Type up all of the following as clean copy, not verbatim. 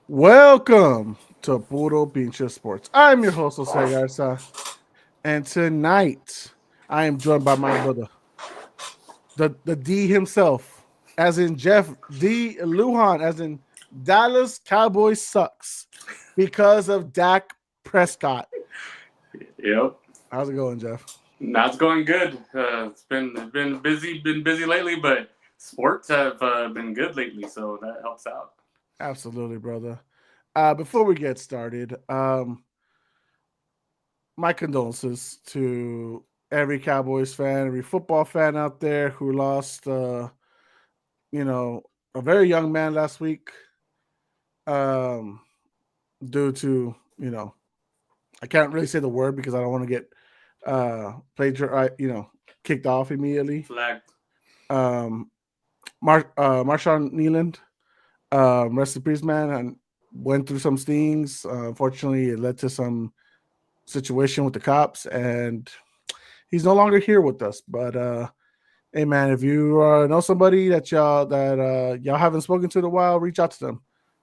Welcome to Puro Pinche Sports. I'm your host, Jose Garza, and tonight I am joined by my brother, the D himself, as in Jeff D. Lujan, as in Dallas Cowboys sucks because of Dak Prescott. Yep, How's it going, Jeff? that's going good. It's been busy lately, but sports have been good lately, so that helps out. Absolutely, brother. Before we get started, my condolences to every Cowboys fan, every football fan out there who lost, you know, a very young man last week, um, due to, I can't really say the word because I don't want to get kicked off immediately. Flag. Um, Marshawn Nealand, rest in peace, man, and went through some things. Unfortunately, it led to some situation with the cops, and he's no longer here with us. But hey, man, if you know somebody that y'all haven't spoken to in a while, reach out to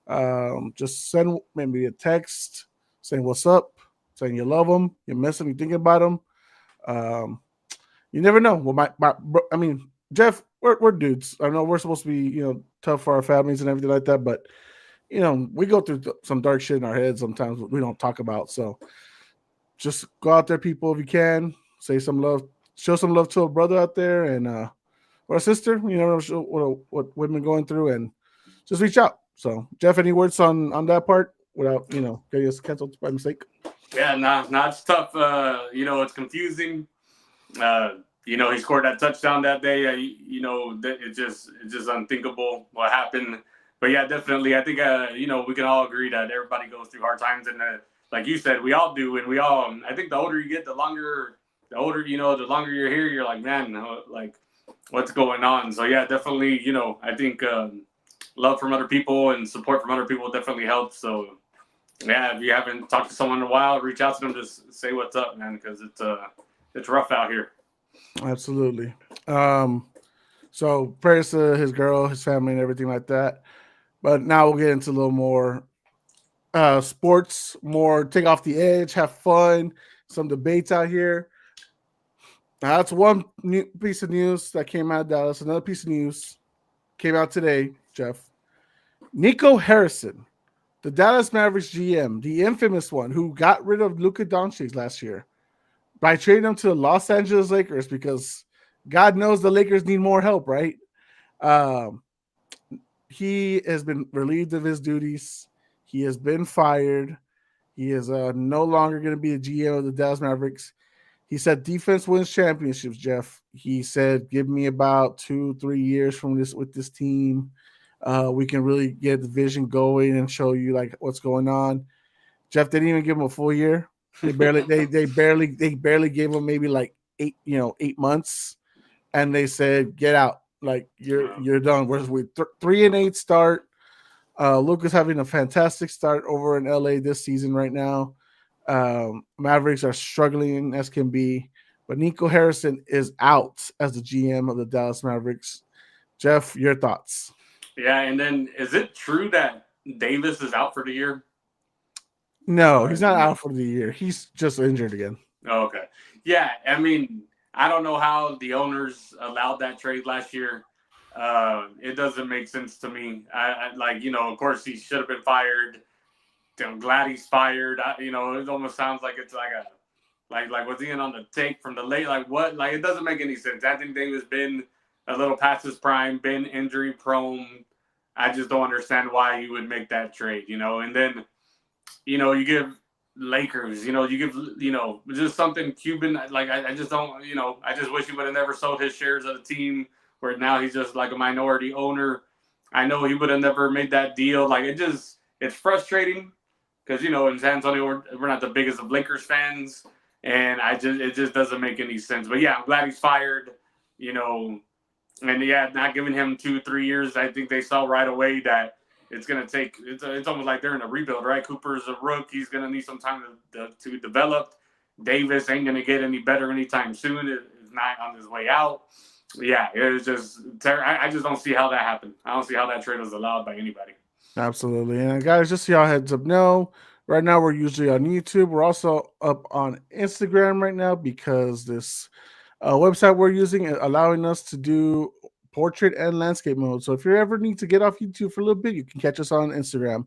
them. Just send maybe a text saying what's up, saying you love them, you miss them, you thinking about them. Um, you never know. Well, I mean, Jeff, we're dudes. I know we're supposed to be, tough for our families and everything like that, but we go through some dark shit in our heads sometimes we don't talk about. So just go out there, people, if you can. Say some love, show some love to a brother out there and or a sister. Show what women going through, and just reach out. So, Jeff, any words on that part without getting us canceled by mistake? Yeah, nah, it's tough. It's confusing. Uh, he scored that touchdown that day. It's just unthinkable what happened. But yeah, definitely, I think we can all agree that everybody goes through hard times, and like you said, we all do, and we all. I think the older you get, the longer you're here, you're like, man, like what's going on. So yeah, definitely, I think love from other people and support from other people definitely helps. So yeah, if you haven't talked to someone in a while, reach out to them, just say what's up, man, because it's rough out here. Absolutely. Um, so prayers to his girl, his family, and everything like that. But now we'll get into a little more sports, more take off the edge, have fun, some debates out here. Now, that's one new piece of news that came out of Dallas. Another piece of news came out today, Jeff. Nico Harrison, the Dallas Mavericks GM, the infamous one who got rid of Luka Doncic last year by trading him to the Los Angeles Lakers because God knows the Lakers need more help, right? Um, he has been relieved of his duties. He has been fired. He is no longer going to be the GM of the Dallas Mavericks. He said defense wins championships, Jeff. He said, give me about 2-3 years from this with this team. We can really get the vision going and show you like what's going on. Jeff didn't even give him a full year. They barely gave him maybe like 8 months, and they said get out. Like you're done. We're 3-8 start. Luka's having a fantastic start over in LA this season right now. Mavericks are struggling as can be, but Nico Harrison is out as the GM of the Dallas Mavericks. Jeff, your thoughts? Yeah, and then is it true that Davis is out for the year? No, Or he's not no? out for the year. He's just injured again. Oh, okay. Yeah, I mean, I don't know how the owners allowed that trade last year. It doesn't make sense to me. Of course, he should have been fired. I'm glad he's fired. It almost sounds like it's like a like was he in on the take from the late? Like what? Like it doesn't make any sense. Anthony Davis been a little past his prime, been injury prone. I just don't understand why you would make that trade. And then you give Lakers, you give, just something Cuban. Like I just don't, I just wish he would have never sold his shares of the team. Where now he's just like a minority owner. I know he would have never made that deal. Like it's frustrating because in San Antonio we're not the biggest of Lakers fans, and it just doesn't make any sense. But yeah, I'm glad he's fired. You know, and yeah, not giving him 2-3 years. I think they saw right away that it's gonna take. It's almost like they're in a rebuild, right? Cooper's a rook. He's gonna need some time to develop. Davis ain't gonna get any better anytime soon. It's not on his way out. Yeah, it was just. I just don't see how that happened. I don't see how that trade was allowed by anybody. Absolutely. And guys, just so y'all heads up know, right now we're usually on YouTube. We're also up on Instagram right now because this website we're using is allowing us to do portrait and landscape mode. So if you ever need to get off YouTube for a little bit, you can catch us on Instagram.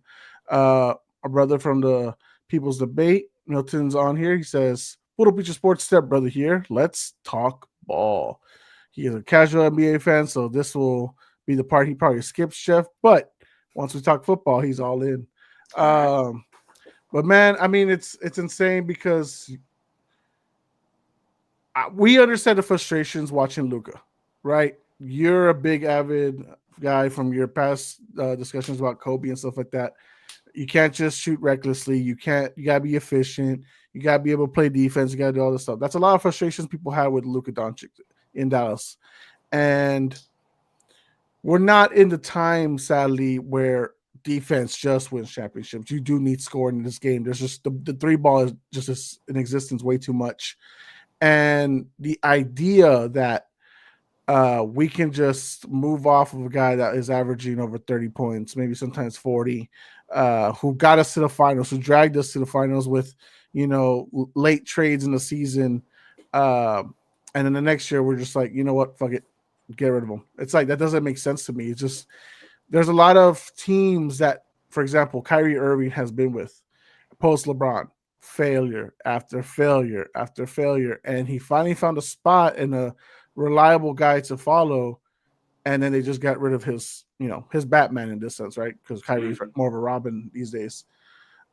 Our brother from the People's Debate, Milton's on here. He says, Puro Pinche Sports step brother here. Let's talk ball. He is a casual NBA fan, so this will be the part he probably skips, Jeff. But once we talk football, he's all in. But man, I mean, it's insane because we understand the frustrations watching Luka, right? You're a big avid guy from your past discussions about Kobe and stuff like that. You can't just shoot recklessly. You gotta be efficient. You gotta be able to play defense. You gotta do all this stuff. That's a lot of frustrations people have with Luka Doncic in Dallas. And we're not in the time, sadly, where defense just wins championships. You do need scoring in this game. There's just the three ball is just in existence way too much. And the idea that we can just move off of a guy that is averaging over 30 points, maybe sometimes 40, who got us to the finals, who dragged us to the finals with, late trades in the season. And then the next year, we're just like, you know what, fuck it, get rid of him. It's like, that doesn't make sense to me. It's just, there's a lot of teams that, for example, Kyrie Irving has been with post LeBron. Failure after failure after failure, and he finally found a spot and a reliable guy to follow, and then they just got rid of his Batman in this sense, right? Because Kyrie's more of a Robin these days.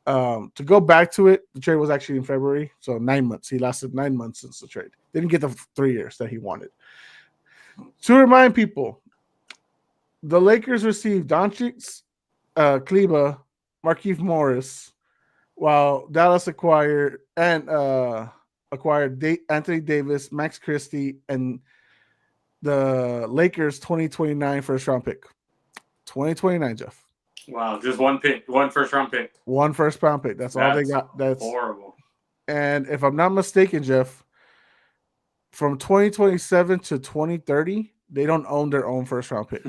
To go back to it, the trade was actually in February, so 9 months. He lasted 9 months since the trade. Didn't get the 3 years that he wanted. To remind people, the Lakers received Doncic, Kleba, Markieff Morris, while Dallas acquired Anthony Davis, Max Christie, and the Lakers 2029 first round pick. 2029, Jeff. Wow, just one pick, one first round pick. One first round pick. That's all they got. That's horrible. And if I'm not mistaken, Jeff, from 2027 to 2030, they don't own their own first round pick.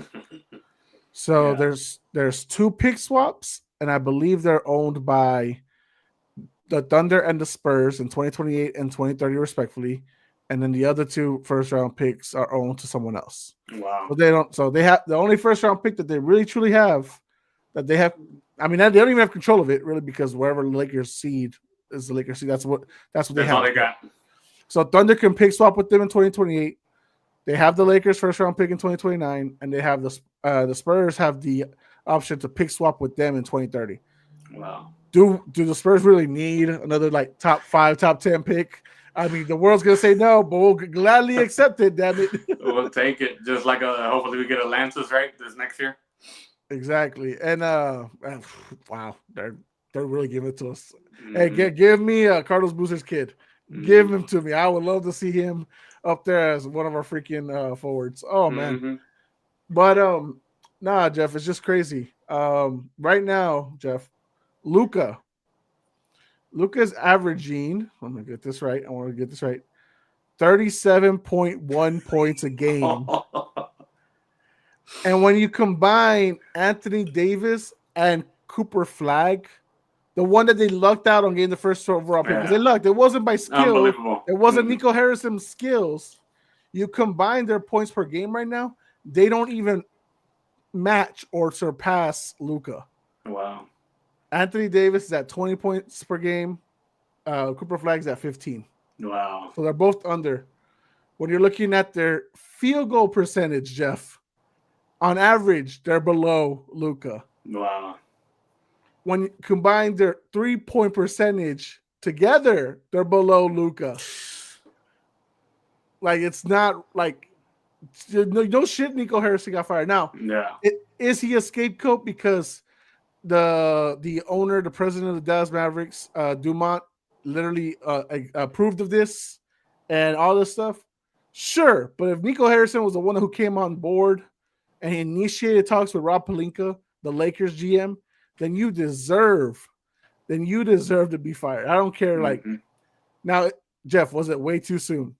So there's 2 pick swaps, and I believe they're owned by the Thunder and the Spurs in 2028 and 2030 respectively, and then the other 2 first round picks are owned to someone else. Wow. But they don't. So they have the only first round pick that they really truly have that they have. I mean, they don't even have control of it really, because wherever the Lakers seed is the Lakers seed. That's what they have. That's all they got. So Thunder can pick swap with them in 2028. They have the Lakers first round pick in 2029, and they have the Spurs have the option to pick swap with them in 2030. Wow. Do the Spurs really need another like top 5, top 10 pick? I mean, the world's gonna say no, but we'll gladly accept it. Damn it, we'll take it. Just like hopefully we get a Lance's right this next year. Exactly, and wow, they're really giving it to us. Mm-hmm. Hey, give me Carlos Boozer's kid. Mm-hmm. Give him to me. I would love to see him up there as one of our freaking forwards. Oh man, mm-hmm. But nah, Jeff, it's just crazy. Right now, Jeff, Luka's averaging, I'm going to get this right. 37.1 points a game. And when you combine Anthony Davis and Cooper Flagg, the one that they lucked out on getting the first overall pick, because they lucked. It wasn't by skill. It wasn't Nico Harrison's skills. You combine their points per game right now, they don't even match or surpass Luka. Wow. Anthony Davis is at 20 points per game. Cooper Flagg's at 15. Wow. So they're both under. When you're looking at their field goal percentage, Jeff, on average, they're below Luka. Wow. When you combine their 3-point percentage together, they're below Luka. Like, it's not like no shit. Nico Harrison got fired. Now, is he a scapegoat because the owner, the president of the Dallas Mavericks, Dumont, literally approved of this and all this stuff? Sure, but if Nico Harrison was the one who came on board and he initiated talks with Rob Pelinka, the Lakers GM, then you deserve to be fired. I don't care. Like, now, Jeff, was it way too soon?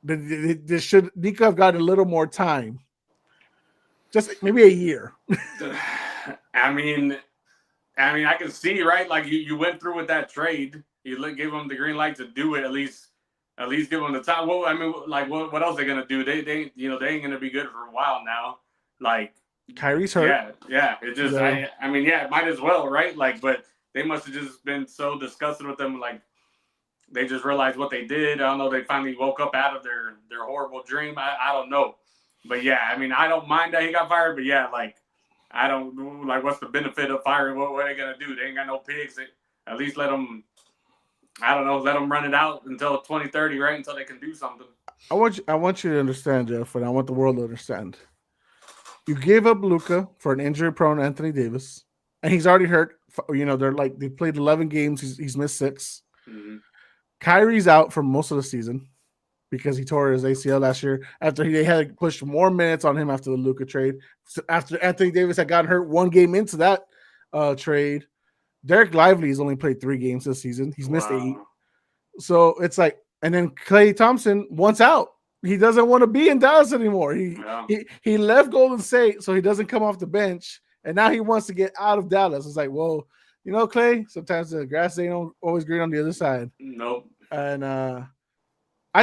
Should Nico have gotten a little more time? Just maybe a year. I mean, I can see, right? Like you went through with that trade. You gave them the green light to do it. At least give them the time. Well, I mean, like what else are they gonna do? They they ain't gonna be good for a while now. Like, Kyrie's hurt. yeah. It just Yeah. I mean, yeah, might as well, right? Like, but they must have just been so disgusted with them. Like, they just realized what they did. I don't know. They finally woke up out of their horrible dream. I don't know, but yeah, I mean, I don't mind that he got fired. But yeah, like, I don't like. What's the benefit of firing? What are they gonna do? They ain't got no pigs. At least let them. I don't know. Let them run it out until 2030, right? Until they can do something. I want you to understand, Jeff, and I want the world to understand. You gave up Luca for an injury-prone Anthony Davis, and he's already hurt. They played 11 games. He's missed 6. Mm-hmm. Kyrie's out for most of the season because he tore his ACL last year. After they had pushed more minutes on him after the Luca trade, so after Anthony Davis had gotten hurt 1 game into that trade. Derek Lively has only played 3 games this season. He's missed 8. So it's like, and then Klay Thompson wants out. He doesn't want to be in Dallas anymore. He left Golden State, so he doesn't come off the bench, and now he wants to get out of Dallas. It's like, well, Klay, sometimes the grass ain't always green on the other side. Nope. And I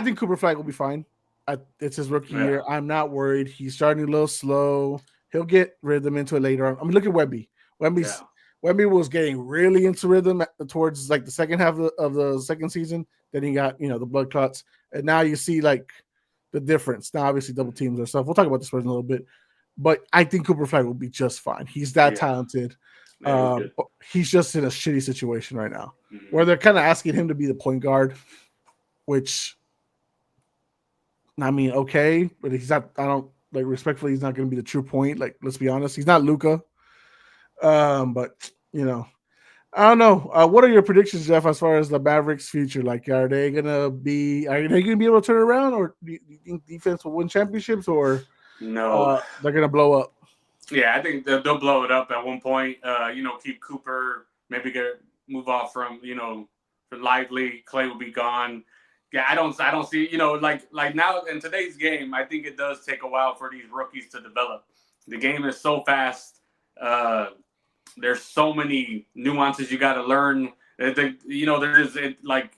think Cooper Flag will be fine. It's his rookie year. I'm not worried. He's starting a little slow. He'll get rhythm into it later on. I mean, look at Wemby. Wemby was getting really into rhythm towards like the second half of the second season. Then he got, the blood clots. And now you see like the difference. Now, obviously, double teams and stuff. We'll talk about the Spurs in a little bit. But I think Cooper Flag will be just fine. He's that talented. He's just in a shitty situation right now where they're kind of asking him to be the point guard, which, I mean, okay. But he's not, I don't, like, respectfully, he's not going to be the true point. Like, let's be honest. He's not Luka. But I don't know. What are your predictions, Jeff, as far as the Mavericks' future? Like, are they gonna be able to turn it around, or do you think defense will win championships, or no, they're gonna blow up? Yeah, I think they'll blow it up at one point. Keep Cooper, maybe move off from for Lively. Klay will be gone. Yeah, I don't see like now in today's game. I think it does take a while for these rookies to develop. The game is so fast. There's so many nuances you got to learn. Like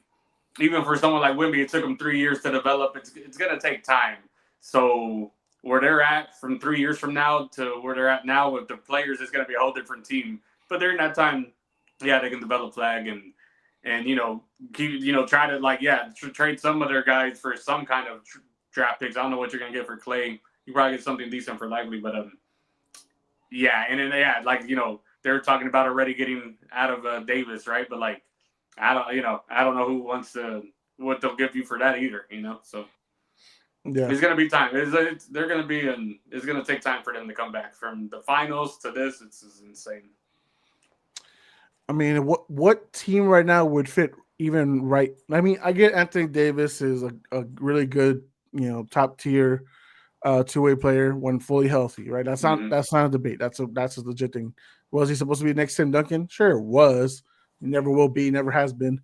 even for someone like Wemby, it took him 3 years to develop. It's gonna take time. So where they're at from 3 years from now to where they're at now with the players is gonna be a whole different team. But during that time, yeah, they can develop Flag and try to trade some of their guys for some kind of draft picks. I don't know what you're gonna get for Klay. You probably get something decent for Lively, but they're talking about already getting out of Davis, right? But like, I don't know who wants to what they'll give you for that either, So yeah, it's gonna be time. It's gonna take time for them to come back from the finals to this. It's insane. I mean, what team right now would fit even right? I mean, I get Anthony Davis is a really good, top tier two-way player when fully healthy, right? That's not a debate. That's a legit thing. Was he supposed to be next Tim Duncan? Sure, was. He never will be, never has been.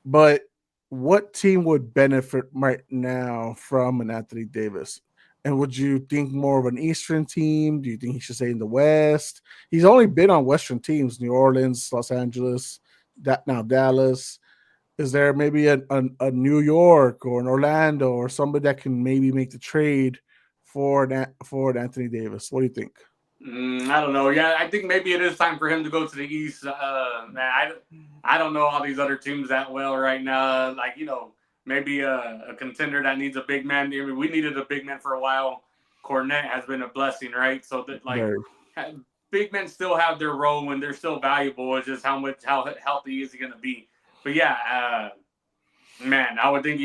But what team would benefit right now from an Anthony Davis? And would you think more of an Eastern team? Do you think he should stay in the West? He's only been on Western teams, New Orleans, Los Angeles, now Dallas. Is there maybe a New York or an Orlando or somebody that can maybe make the trade for an Anthony Davis? What do you think? I don't know. Yeah, I think maybe it is time for him to go to the East. I don't know all these other teams that well right now. Like, maybe a contender that needs a big man. I mean, we needed a big man for a while. Cornette has been a blessing, right? So that big men still have their role and they're still valuable. It's just how healthy is he going to be? But yeah, I would think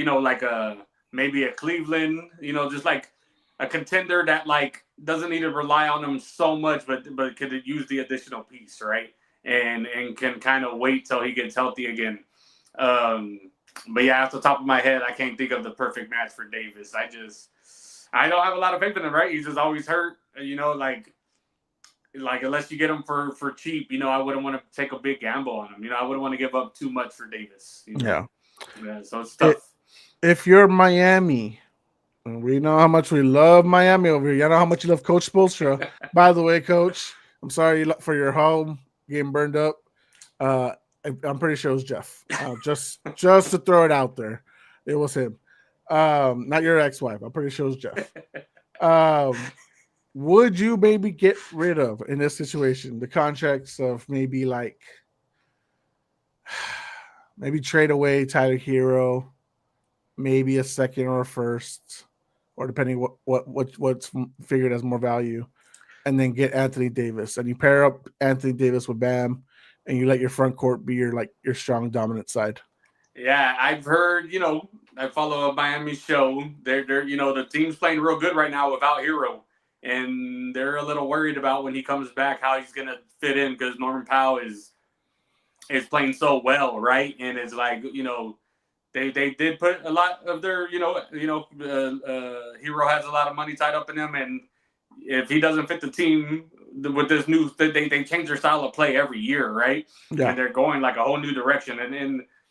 maybe a Cleveland, just like a contender that doesn't need to rely on them so much, but could use the additional piece, right? And can kind of wait till he gets healthy again. But yeah, off the top of my head, I can't think of the perfect match for Davis. I don't have a lot of faith in him, right? He's just always hurt, like unless you get him for cheap, I wouldn't want to take a big gamble on him. I wouldn't want to give up too much for Davis. Yeah. So it's tough. If you're Miami, we know how much we love Miami over here. You know how much you love Coach Spoelstra. By the way, Coach, I'm sorry for your home getting burned up. Uh, I'm pretty sure it was Jeff. Just to throw it out there, it was him. Not your ex-wife. I'm pretty sure it was Jeff. Um, would you maybe get rid of in this situation the contracts of maybe like maybe trade away Tyler Hero, maybe a second or a first, or depending what's figured as more value, and then get Anthony Davis, and you pair up Anthony Davis with Bam, and you let your front court be your strong dominant side. Yeah, I've heard. I follow a Miami show. They're the team's playing real good right now without Hero, and they're a little worried about when he comes back how he's gonna fit in because Norman Powell is playing so well, right? And it's like they did put a lot of their Hero has a lot of money tied up in him, and if he doesn't fit the team with this new, they change their style of play every year, right? Yeah, And they're going like a whole new direction, and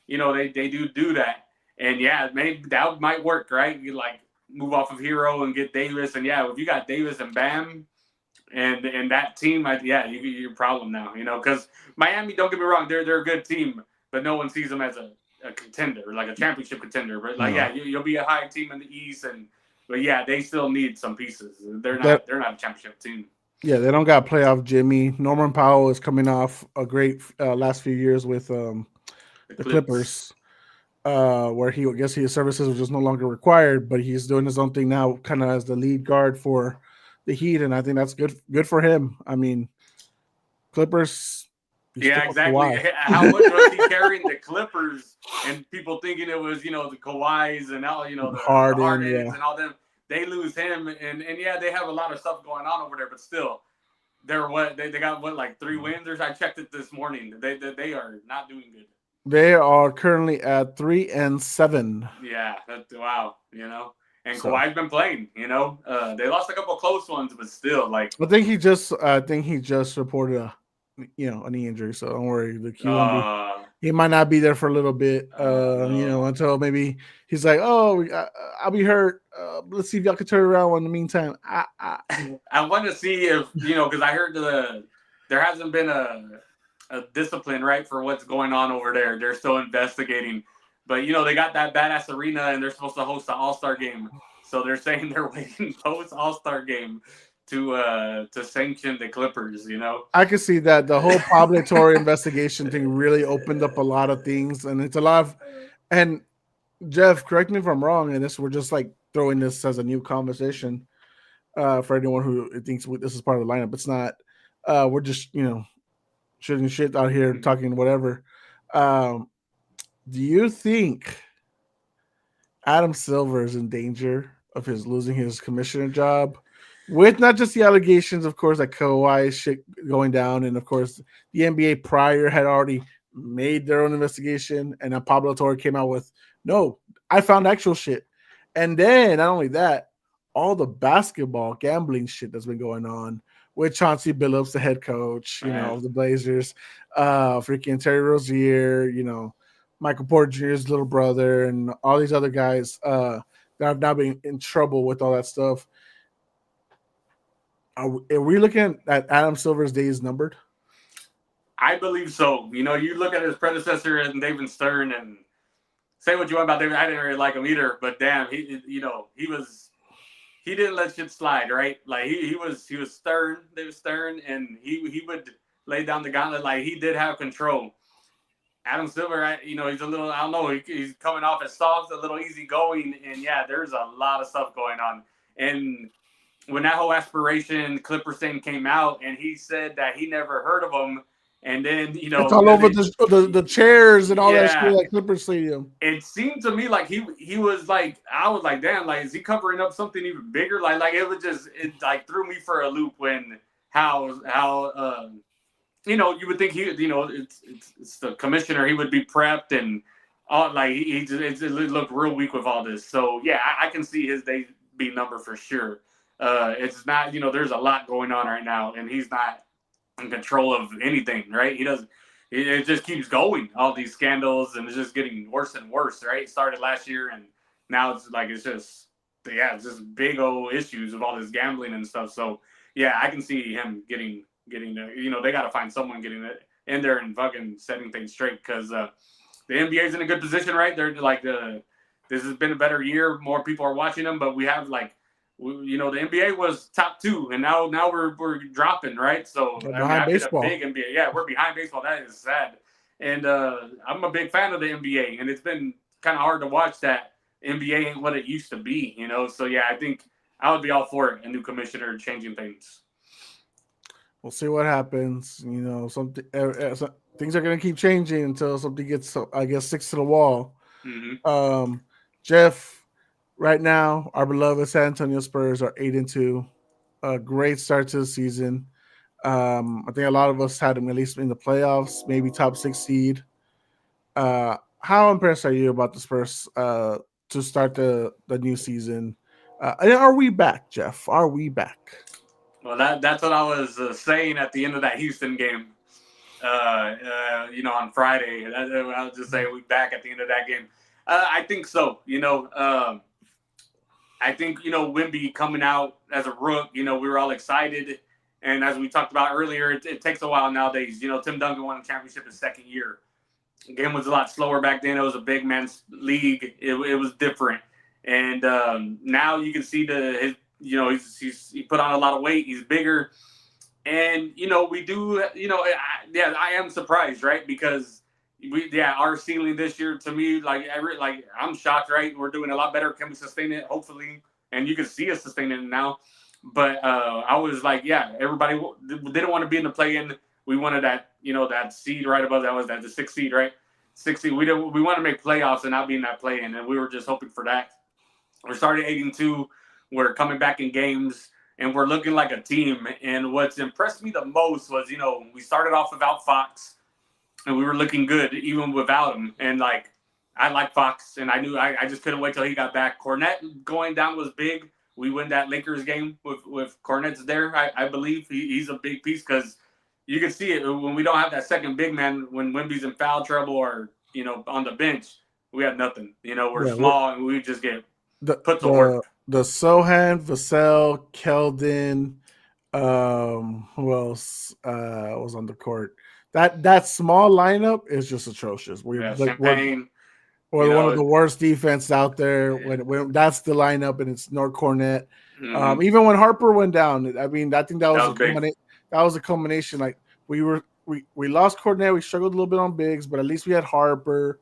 they do that, and yeah, maybe that might work, right? You like move off of Hero and get Davis, and yeah, if you got Davis and Bam. And that team, you're a problem now, because Miami, don't get me wrong, they're a good team, but no one sees them as a contender, like a championship contender. But like, no. you'll be a high team in the East, but yeah, they still need some pieces. They're That not a championship team. yeah, they don't got playoff Jimmy. Norman Powell is coming off a great last few years with The the Clips, Clippers, where he I guess his services were just no longer required, but he's doing his own thing now, kind of as the lead guard for the Heat, and I think that's good for him. I mean, Clippers, you yeah, still have exactly. Kawhi. How much was he carrying the Clippers, and people thinking it was the Kawhis and all the Harden, Hardens yeah. and all them. They lose him, and yeah, they have a lot of stuff going on over there, but still. They got like 3 wins or I checked it this morning. They are not doing good. They are currently at 3-7. Yeah, wow. And So Kawhi's been playing. They lost a couple of close ones, but still, like, I think he just reported a knee injury. So don't worry, he won't be. uh, He might not be there for a little bit. no. Until maybe he's like, oh, I'll be hurt. Let's see if y'all can turn around in the meantime. I want to see if because I heard there hasn't been a discipline right for what's going on over there. They're still investigating, but they got that badass arena and they're supposed to host the All-Star game. So they're saying they're waiting post All-Star game to sanction the Clippers. I can see that the whole Pablo Torre investigation thing really opened up a lot of things, and it's a lot of. And Jeff, correct me if I'm wrong, and we're just like throwing this as a new conversation for anyone who thinks this is part of the lineup. It's not. We're just shooting shit out here, talking whatever. Um, do you think Adam Silver is in danger of losing his commissioner job? With not just the allegations, of course, like Kawhi shit going down, and of course the NBA prior had already made their own investigation, and then Pablo Torre came out with, "No, I found actual shit," and then not only that, all the basketball gambling shit that's been going on with Chauncey Billups, the head coach, of the Blazers, freaking Terry Rozier, Michael Porter Jr.'s little brother, and all these other guys that have now been in trouble with all that stuff. Are we looking at Adam Silver's days numbered? I believe so. You look at his predecessor and David Stern, and say what you want about David. I didn't really like him either, but damn, he didn't let shit slide, right? Like he was stern, David Stern, and he would lay down the gauntlet. Like he did have control. Adam Silver, he's a little, I don't know, he's coming off as soft, a little easygoing, and yeah, there's a lot of stuff going on. And when that whole aspiration Clippers thing came out, and he said that he never heard of them, and then it's all over the chairs and all that shit at Clippers Stadium. It seemed to me like he was like, I was like, damn, like is he covering up something even bigger? Like it like threw me for a loop when how you would think it's the commissioner, he would be prepped and all, like he looked real weak with all this. So yeah, I can see his day be number for sure. It's not, there's a lot going on right now, and he's not in control of anything, right? It just keeps going, all these scandals, and it's just getting worse and worse, right? It started last year, and now it's just big old issues with all this gambling and stuff. So yeah, I can see him getting getting there. They got to find someone getting it in there and fucking setting things straight because the NBA is in a good position, right? They're like this has been a better year. More people are watching them, but we have the NBA was top 2, and now we're dropping, right? So I mean, behind I've been a baseball. big NBA. Yeah, we're behind baseball. That is sad. And I'm a big fan of the NBA, and it's been kind of hard to watch that NBA ain't what it used to be, So yeah, I think I would be all for it. A new commissioner changing things. We'll see what happens. Something things are going to keep changing until something gets, I guess, sticks to the wall. Mm-hmm. Jeff, right now, our beloved San Antonio Spurs are 8-2. A great start to the season. I think a lot of us had them at least in the playoffs, maybe top 6 seed. How impressed are you about the Spurs to start the new season? And are we back, Jeff? Are we back? Well, that's what I was saying at the end of that Houston game. On Friday. I'll just say we back at the end of that game. I think so. I think Wemby coming out as a rook. We were all excited, and as we talked about earlier, it takes a while nowadays. Tim Duncan won a championship his second year. The game was a lot slower back then. It was a big man's league. It was different, and now you can see he put on a lot of weight. He's bigger. And, we do, I am surprised, right? Because our ceiling this year, to me, I'm shocked, right? We're doing a lot better. Can we sustain it? Hopefully. And you can see us sustaining it now. But I was like, everybody didn't want to be in the play-in. We wanted that, that seed right above that was the 6th seed, right? 6th seed. We want to make playoffs and not be in that play-in. And we were just hoping for that. We started 8-2. We're coming back in games. And we're looking like a team. And what's impressed me the most was, we started off without Fox, and we were looking good even without him. And I like Fox, and I knew I just couldn't wait till he got back. Cornette going down was big. We win that Lakers game with Cornette's there. I believe he's a big piece because you can see it when we don't have that second big man. When Wemby's in foul trouble or on the bench, we have nothing. We're small and we just get put to work. The Sohan, Vassell, Keldon, who else was on the court? That small lineup is just atrocious. We're Champagne. One of the worst defense out there. When that's the lineup and it's North Cornette. Mm-hmm. Even when Harper went down, I think that was a combination. Like we lost Cornette, we struggled a little bit on bigs, but at least we had Harper.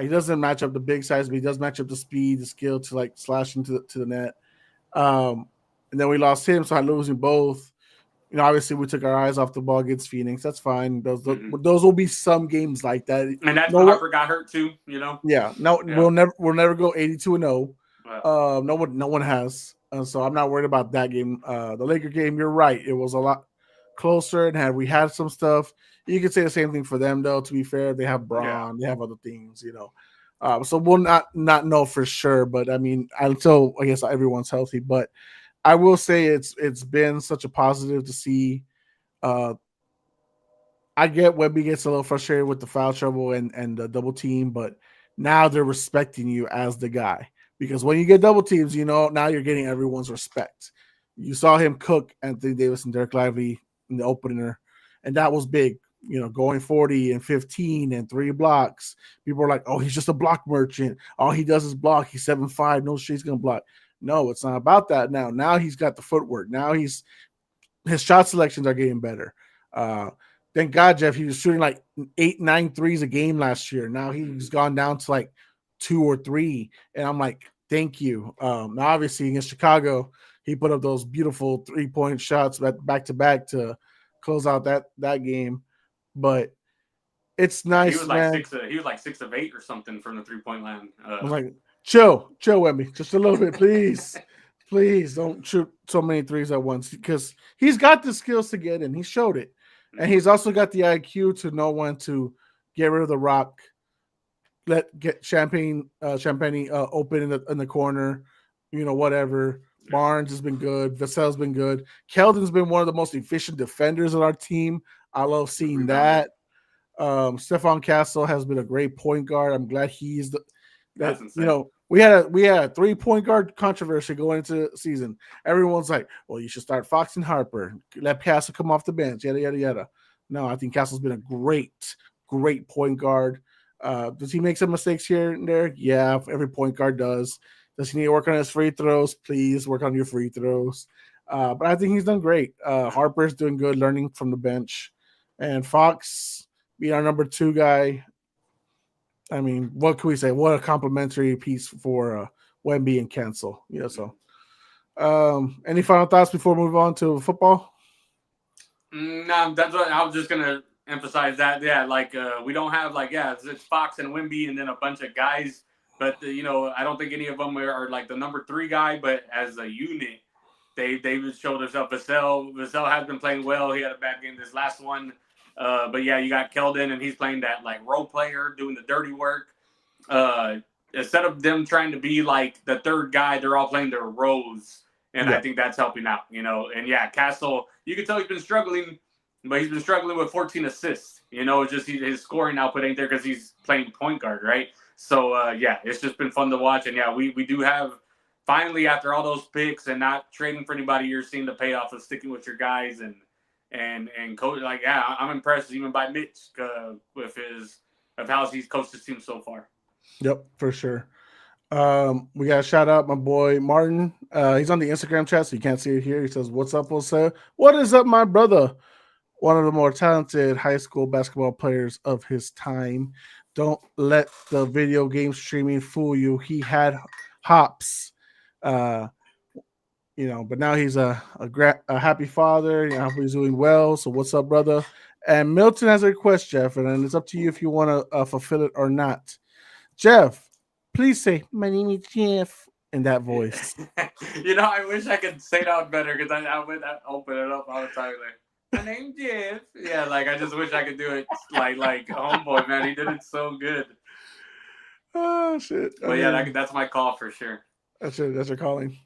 He doesn't match up the big size, but he does match up the speed, the skill to slash into the net. And then we lost him, so I losing both. Obviously we took our eyes off the ball against Phoenix. That's fine. Those will be some games like that. And that's Harper got hurt too. Yeah. No, we'll never go 82-0. Wow. No one has. So I'm not worried about that game. The Laker game, you're right. It was a lot closer, and we had some stuff. You could say the same thing for them, though. To be fair, they have Braun, they have other things, So we'll not know for sure, but I mean, until I guess everyone's healthy. But I will say it's been such a positive to see. I get Wemby gets a little frustrated with the foul trouble and the double team, but now they're respecting you as the guy because when you get double teams, now you're getting everyone's respect. You saw him cook Anthony Davis and Derek Lively in the opener, and that was big. Going 40 and 15 and 3 blocks. People are like, oh, he's just a block merchant. All he does is block. He's 7'5". No shit, he's going to block. No, it's not about that now. Now he's got the footwork. Now his shot selections are getting better. Thank God, Jeff, he was shooting like 8-9 threes a game last year. Now he's gone down to like 2 or 3. And I'm like, thank you. Now, obviously, against Chicago, he put up those beautiful 3-point shots back-to-back to close out that game. But it's nice. He was like 6 of 8 or something from the 3-point line. I'm like, chill, Wemby, just a little bit, please. Please don't shoot so many threes at once because he's got the skills to get in. He showed it, and he's also got the IQ to know when to get rid of the rock, get Champagne open in the corner, whatever. Barnes has been good. Vassell's been good. Keldon's been one of the most efficient defenders on our team. I love seeing that. Stephon Castle has been a great point guard. I'm glad he's we had a 3-point guard controversy going into the season. Everyone's like, "Well, you should start Fox and Harper. Let Castle come off the bench." Yada yada yada. No, I think Castle's been a great point guard. Does he make some mistakes here and there? Yeah, every point guard does. Does he need to work on his free throws? Please work on your free throws. But I think he's done great. Harper's doing good, learning from the bench, and Fox being our number 2 guy. I mean, what can we say? What a complimentary piece for Wemby and Cancel. Yeah. So, any final thoughts before we move on to football? No, that's what I was just gonna emphasize that. Yeah, like we don't have like it's Fox and Wimby and then a bunch of guys, but I don't think any of them are like the number 3 guy. But as a unit, they showed themselves. Vassell has been playing well. He had a bad game this last one. But yeah, you got Keldon, and he's playing that like role player, doing the dirty work. Instead of them trying to be like the 3rd guy, they're all playing their roles, and I think that's helping out. And yeah, Castle, you can tell he's been struggling, but he's been struggling with 14 assists. Just his scoring output ain't there because he's playing point guard, right? So yeah, it's just been fun to watch, and yeah, we do have finally after all those picks and not trading for anybody, you're seeing the payoff of sticking with your guys and coach, like, yeah, I'm impressed even by Mitch with how he's coached his team so far. Yep, for sure. We got to shout out my boy Martin. He's on the Instagram chat, so you can't see it here. He says, "What's up, Jose? What is up, my brother? One of the more talented high school basketball players of his time. Don't let the video game streaming fool you. He had hops." But now he's a happy father. I hope he's doing well. So what's up, brother? And Milton has a request, Jeff, and it's up to you if you want to fulfill it or not. Jeff, please say, "My name is Jeff," in that voice. I wish I could say that better because I would open it up all the time. Like, "My name's Jeff." Yeah, like I just wish I could do it like homeboy, man. He did it so good. Oh, shit. But yeah, that's my call for sure. That's your calling.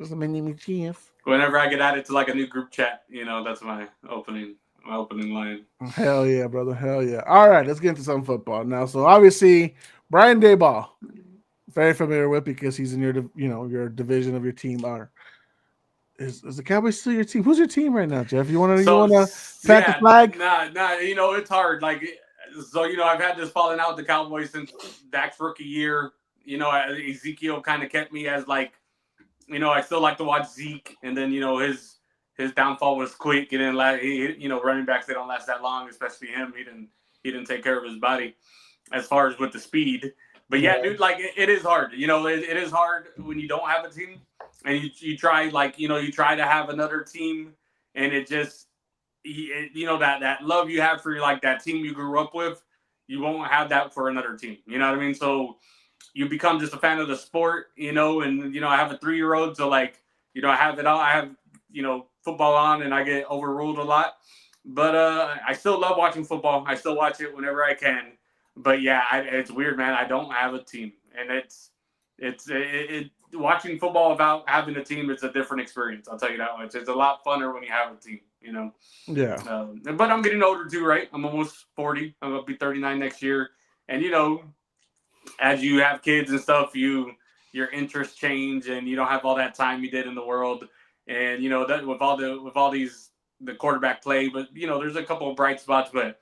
My name is Jeff. Whenever I get added to like a new group chat, that's my opening line. Hell yeah, brother. Hell yeah. All right, let's get into some football now. So obviously, Brian Daboll, very familiar with because he's in your division of your team. Is the Cowboys still your team? Who's your team right now, Jeff? You want to plant the flag? Nah. It's hard. Like, so I've had this falling out with the Cowboys since Dak's rookie year. Ezekiel kind of kept me as like, I still like to watch Zeke, and then his downfall was quick. He didn't running backs, they don't last that long, especially him. He didn't take care of his body as far as with the speed. But yeah, dude, like it is hard. It is hard when you don't have a team and you try you try to have another team, and it just that love you have for like that team you grew up with, you won't have that for another team. You know what I mean? So you become just a fan of the sport, and I have a 3-year-old, so like I have it all. I have football on, and I get overruled a lot. But I still love watching football. I still watch it whenever I can. But yeah, it's weird, man. I don't have a team, and it's watching football without having a team. It's a different experience. I'll tell you that much. It's a lot funner when you have a team. Yeah. But I'm getting older too, right? I'm almost 40. I'm gonna be 39 next year, and as you have kids and stuff, your interests change, and you don't have all that time you did in the world. And that with all these the quarterback play, but there's a couple of bright spots, but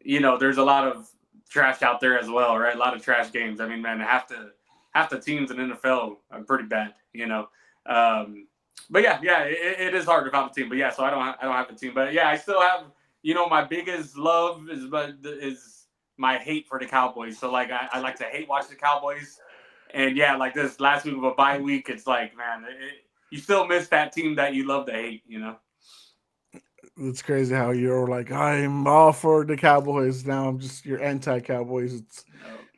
there's a lot of trash out there as well, right? A lot of trash games. I mean, man, half the teams in NFL are pretty bad, But yeah, it is hard without a team. But yeah, so I don't have a team. But yeah, I still have my biggest love is my hate for the Cowboys. So like I like to hate watch the Cowboys, and yeah, like this last week of a bye week, it's like, man, you still miss that team that you love to hate. It's crazy how you're like, I'm all for the Cowboys. Now I'm just your anti-Cowboys.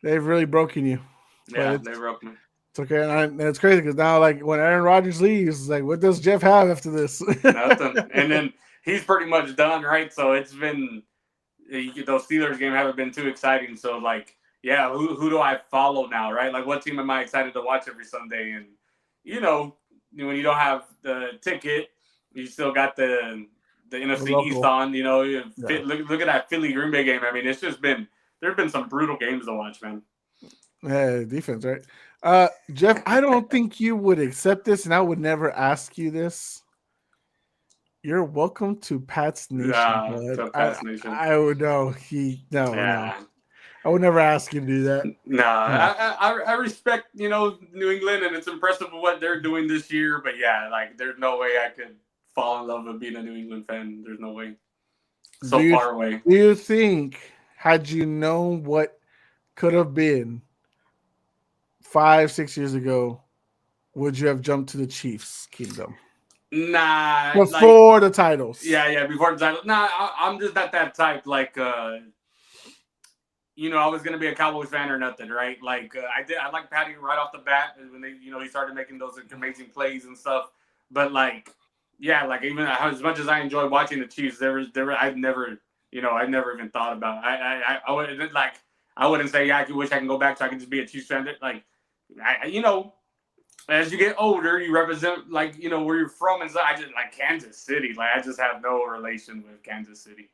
They've really broken you. Yeah, they broke me. It's okay, and it's crazy because now, like, when Aaron Rodgers leaves, it's like, what does Jeff have after this? Nothing. And then he's pretty much done, right? So it's been those Steelers games haven't been too exciting. So like, yeah, who do I follow now, right? Like, what team am I excited to watch every Sunday? And when you don't have the ticket, you still got the NFC East on. Look at that Philly Green Bay game. I mean, it's just been there've been some brutal games to watch, man. Yeah, defense, right? Jeff, I don't think you would accept this, and I would never ask you this. You're welcome to Pat's Nation, bud. To Pats Nation. I would know no. Yeah. I would never ask you to do that. No, No. I respect, New England, and it's impressive what they're doing this year. But yeah, like there's no way I could fall in love with being a New England fan. There's no way. Do So you far away. do you think had you known what could have been 5, 6 years ago, would you have jumped to the Chiefs' kingdom Nah, before the titles? yeah, before the title. Nah, I'm just not that type. Like, I was gonna be a Cowboys fan or nothing, right? Like, I like Patty right off the bat when he started making those amazing plays and stuff. But like, yeah, like even as much as I enjoy watching the Chiefs, I've never even thought about. I wouldn't like. I wouldn't say, yeah, I wish I can go back so I can just be a Chiefs fan. Like, as you get older, you represent where you're from, and so I just like Kansas City. Like I just have no relation with Kansas City.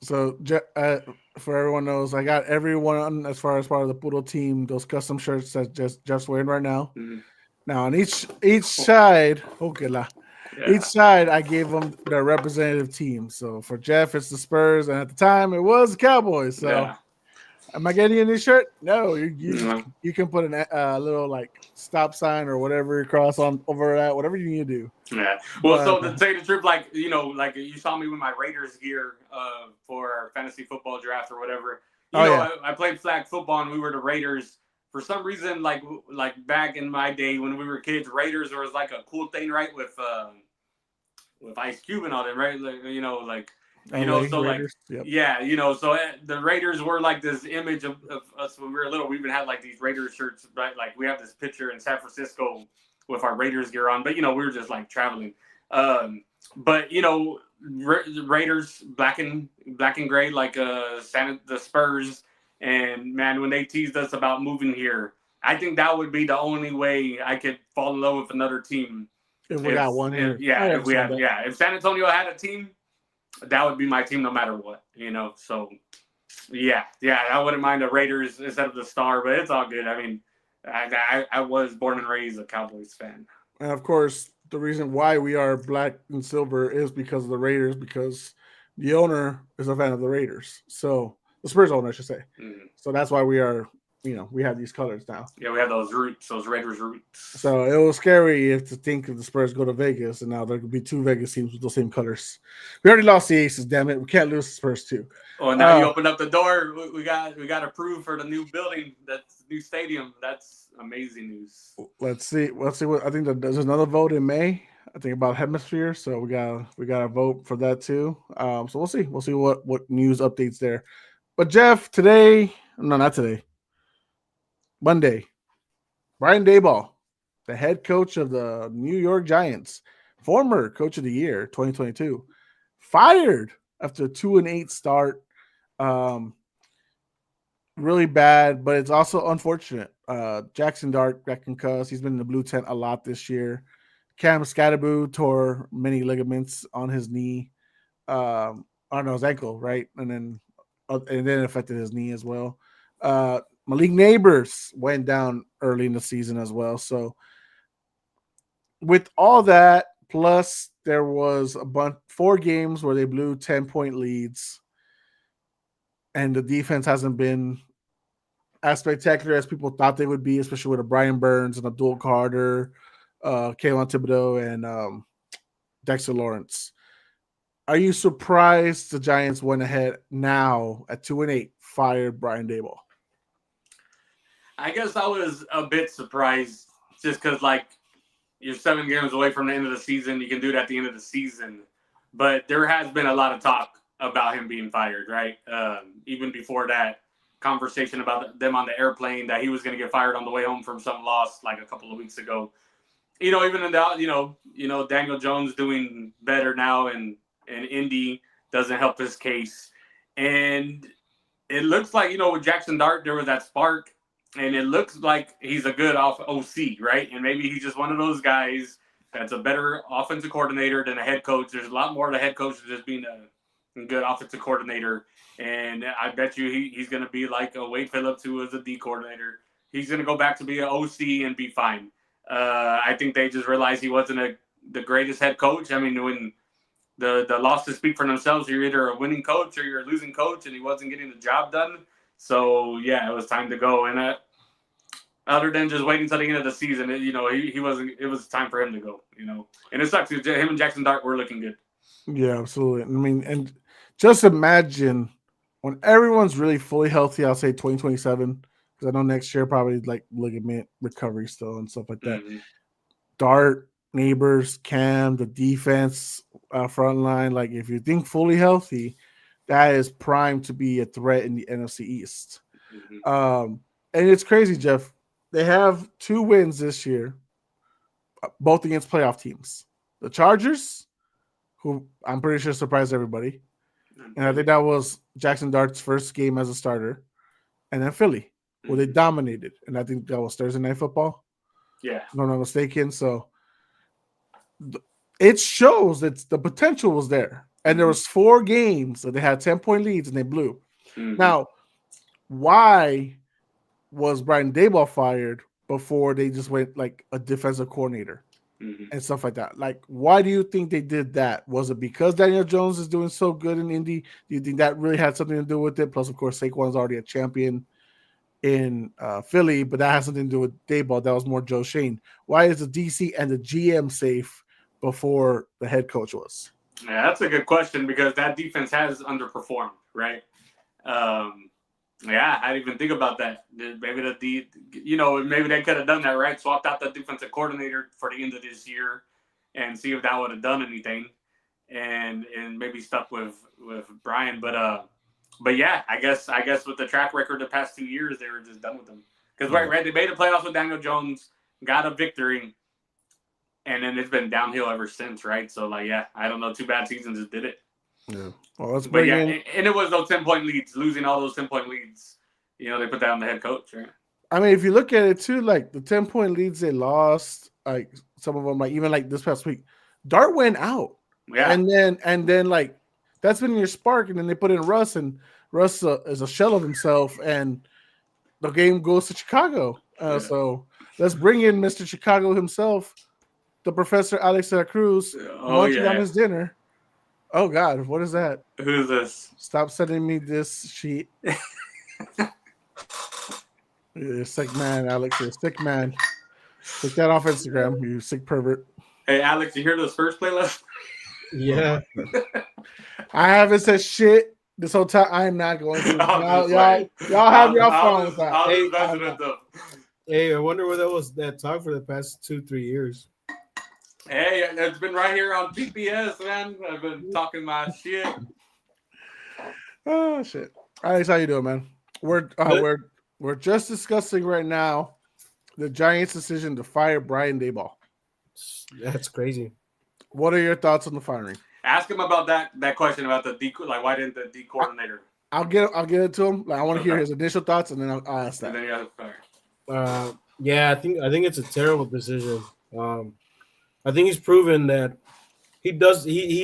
So, for everyone knows, I got everyone as far as part of the Puro team those custom shirts that Jeff's wearing right now. Mm-hmm. Now, on each side, each side, I gave them their representative team. So for Jeff, it's the Spurs, and at the time, it was the Cowboys. So. Yeah. Am I getting you a new shirt? No, you can put a little like stop sign or whatever cross on over that, whatever you need to do. Yeah. Well, so to tell you the truth, like you saw me with my Raiders gear for our fantasy football draft or whatever. I played flag football and we were the Raiders. For some reason, like back in my day when we were kids, Raiders was like a cool thing, right? With Ice Cube and all that, right? So Raiders. Yep. Yeah, so the Raiders were like this image of us when we were little. We even had like these Raiders shirts, right? Like we have this picture in San Francisco with our Raiders gear on, but we were just like traveling. But Raiders black and gray, like the Spurs, and man, when they teased us about moving here, I think that would be the only way I could fall in love with another team. If we got one here, if San Antonio had a team, that would be my team no matter what, So, yeah, I wouldn't mind the Raiders instead of the Star, but it's all good. I mean, I was born and raised a Cowboys fan. And, of course, the reason why we are black and silver is because of the Raiders, because the owner is a fan of the Raiders. So, the Spurs owner, I should say. Mm-hmm. So, that's why we are, we have these colors now. Yeah, we have those roots, those Raiders roots. So, it was scary to think if the Spurs go to Vegas, and now there could be two Vegas teams with those same colors. We already lost the Aces, damn it. We can't lose the Spurs, too. Oh, now you opened up the door. We got approved for the new building. That's new stadium. That's amazing news. Let's see what I think there's another vote in May. I think about hemisphere, so we got to vote for that too. So we'll see what news updates there. But Jeff, not today. Monday, Brian Daboll, the head coach of the New York Giants, former coach of the year 2022, fired after a 2-8 start. Really bad, but it's also unfortunate. Jackson Dart got concussed. He's been in the blue tent a lot this year. Cam Scatterboo tore many ligaments on his knee, on his ankle, right? And then it affected his knee as well. Malik Neighbors went down early in the season as well. So with all that, plus there was 4 games where they blew 10-point leads, and the defense hasn't been as spectacular as people thought they would be, especially with a Brian Burns and Abdul Carter, Kayvon Thibodeau, and Dexter Lawrence. Are you surprised the Giants went ahead now at 2-8, fired Brian Daboll? I guess I was a bit surprised just because, you're 7 games away from the end of the season. You can do it at the end of the season. But there has been a lot of talk about him being fired, right? Even before that conversation about them on the airplane that he was going to get fired on the way home from some loss a couple of weeks ago. Even in that, Daniel Jones doing better now and Indy doesn't help his case. And it looks like, with Jackson Dart, there was that spark. And it looks like he's a good OC, right? And maybe he's just one of those guys that's a better offensive coordinator than a head coach. There's a lot more to head coach than just being a good offensive coordinator. And I bet you he's going to be like a Wade Phillips, who was a D coordinator. he's going to go back to be an OC and be fine. I think they just realized he wasn't the greatest head coach. I mean, when the losses speak for themselves, you're either a winning coach or you're a losing coach, and he wasn't getting the job done. So, yeah, it was time to go. And other than just waiting until the end of the season, he wasn't. It was time for him to go. And it sucks because him and Jackson Dart were looking good. Yeah, absolutely. I mean, and just imagine when everyone's really fully healthy. I'll say 2027 because I know next year probably like ligament recovery still and stuff like that. Mm-hmm. Dart, Neighbors, Cam, the defense, front line. Like if you think fully healthy, that is primed to be a threat in the NFC East. Mm-hmm. And it's crazy, Jeff. They have 2 wins this year, both against playoff teams. The Chargers, who I'm pretty sure surprised everybody. And I think that was Jackson Dart's first game as a starter. And then Philly, where they dominated. And I think that was Thursday Night Football. Yeah. If I'm not mistaken. So it shows that the potential was there. And there was 4 games that they had 10-point leads and they blew. Mm-hmm. Now, why was Brian Daboll fired before they just went like a defensive coordinator and stuff like that? Like, why do you think they did that? Was it because Daniel Jones is doing so good in Indy? Do you think that really had something to do with it? Plus, of course, Saquon's already a champion in Philly, but that has something to do with Daboll. That was more Joe Shane. Why is the DC and the GM safe before the head coach was? Yeah, that's a good question because that defense has underperformed, right? Yeah, I didn't even think about that. Maybe maybe they could have done that, right? Swapped out the defensive coordinator for the end of this year and see if that would have done anything, and maybe stuck with Brian. But yeah, I guess with the track record the past 2 years, they were just done with him because right, they made the playoffs with Daniel Jones, got a victory, and then it's been downhill ever since, right? So I don't know, 2 bad seasons just did it. Yeah. Well, let's bring in. And it was those 10-point leads, losing all those 10-point leads. They put that on the head coach, right? I mean, if you look at it too, like the 10-point leads they lost, like some of them, like even like this past week, Dart went out. Yeah. And then like that's been your spark, and then they put in Russ, and Russ is a shell of himself, and the game goes to Chicago. So let's bring in Mr. Chicago himself, the Professor Alex de la Cruz, munching on his dinner. Oh God, what is that? Who's this? Stop sending me this sheet. You're a sick man, Alex. You're a sick man. Take that off Instagram, you sick pervert. Hey, Alex, you hear the Spurs playlist? Yeah. I haven't said shit this whole time. I'm not going to. Y'all have your fun with that. Hey, I wonder where that talk for the past 2-3 years. Hey, it's been right here on PPS, man. I've been talking my shit. Oh shit, Alex, how you doing, man? We're just discussing right now the Giants' decision to fire Brian Daboll. That's crazy. What are your thoughts on the firing? Ask him about that question about the D. Like, why didn't the D coordinator? I'll get it to him. Like, I want to hear his initial thoughts, and then I'll ask that. And then you have to fire. Yeah, I think it's a terrible decision. I think he's proven that he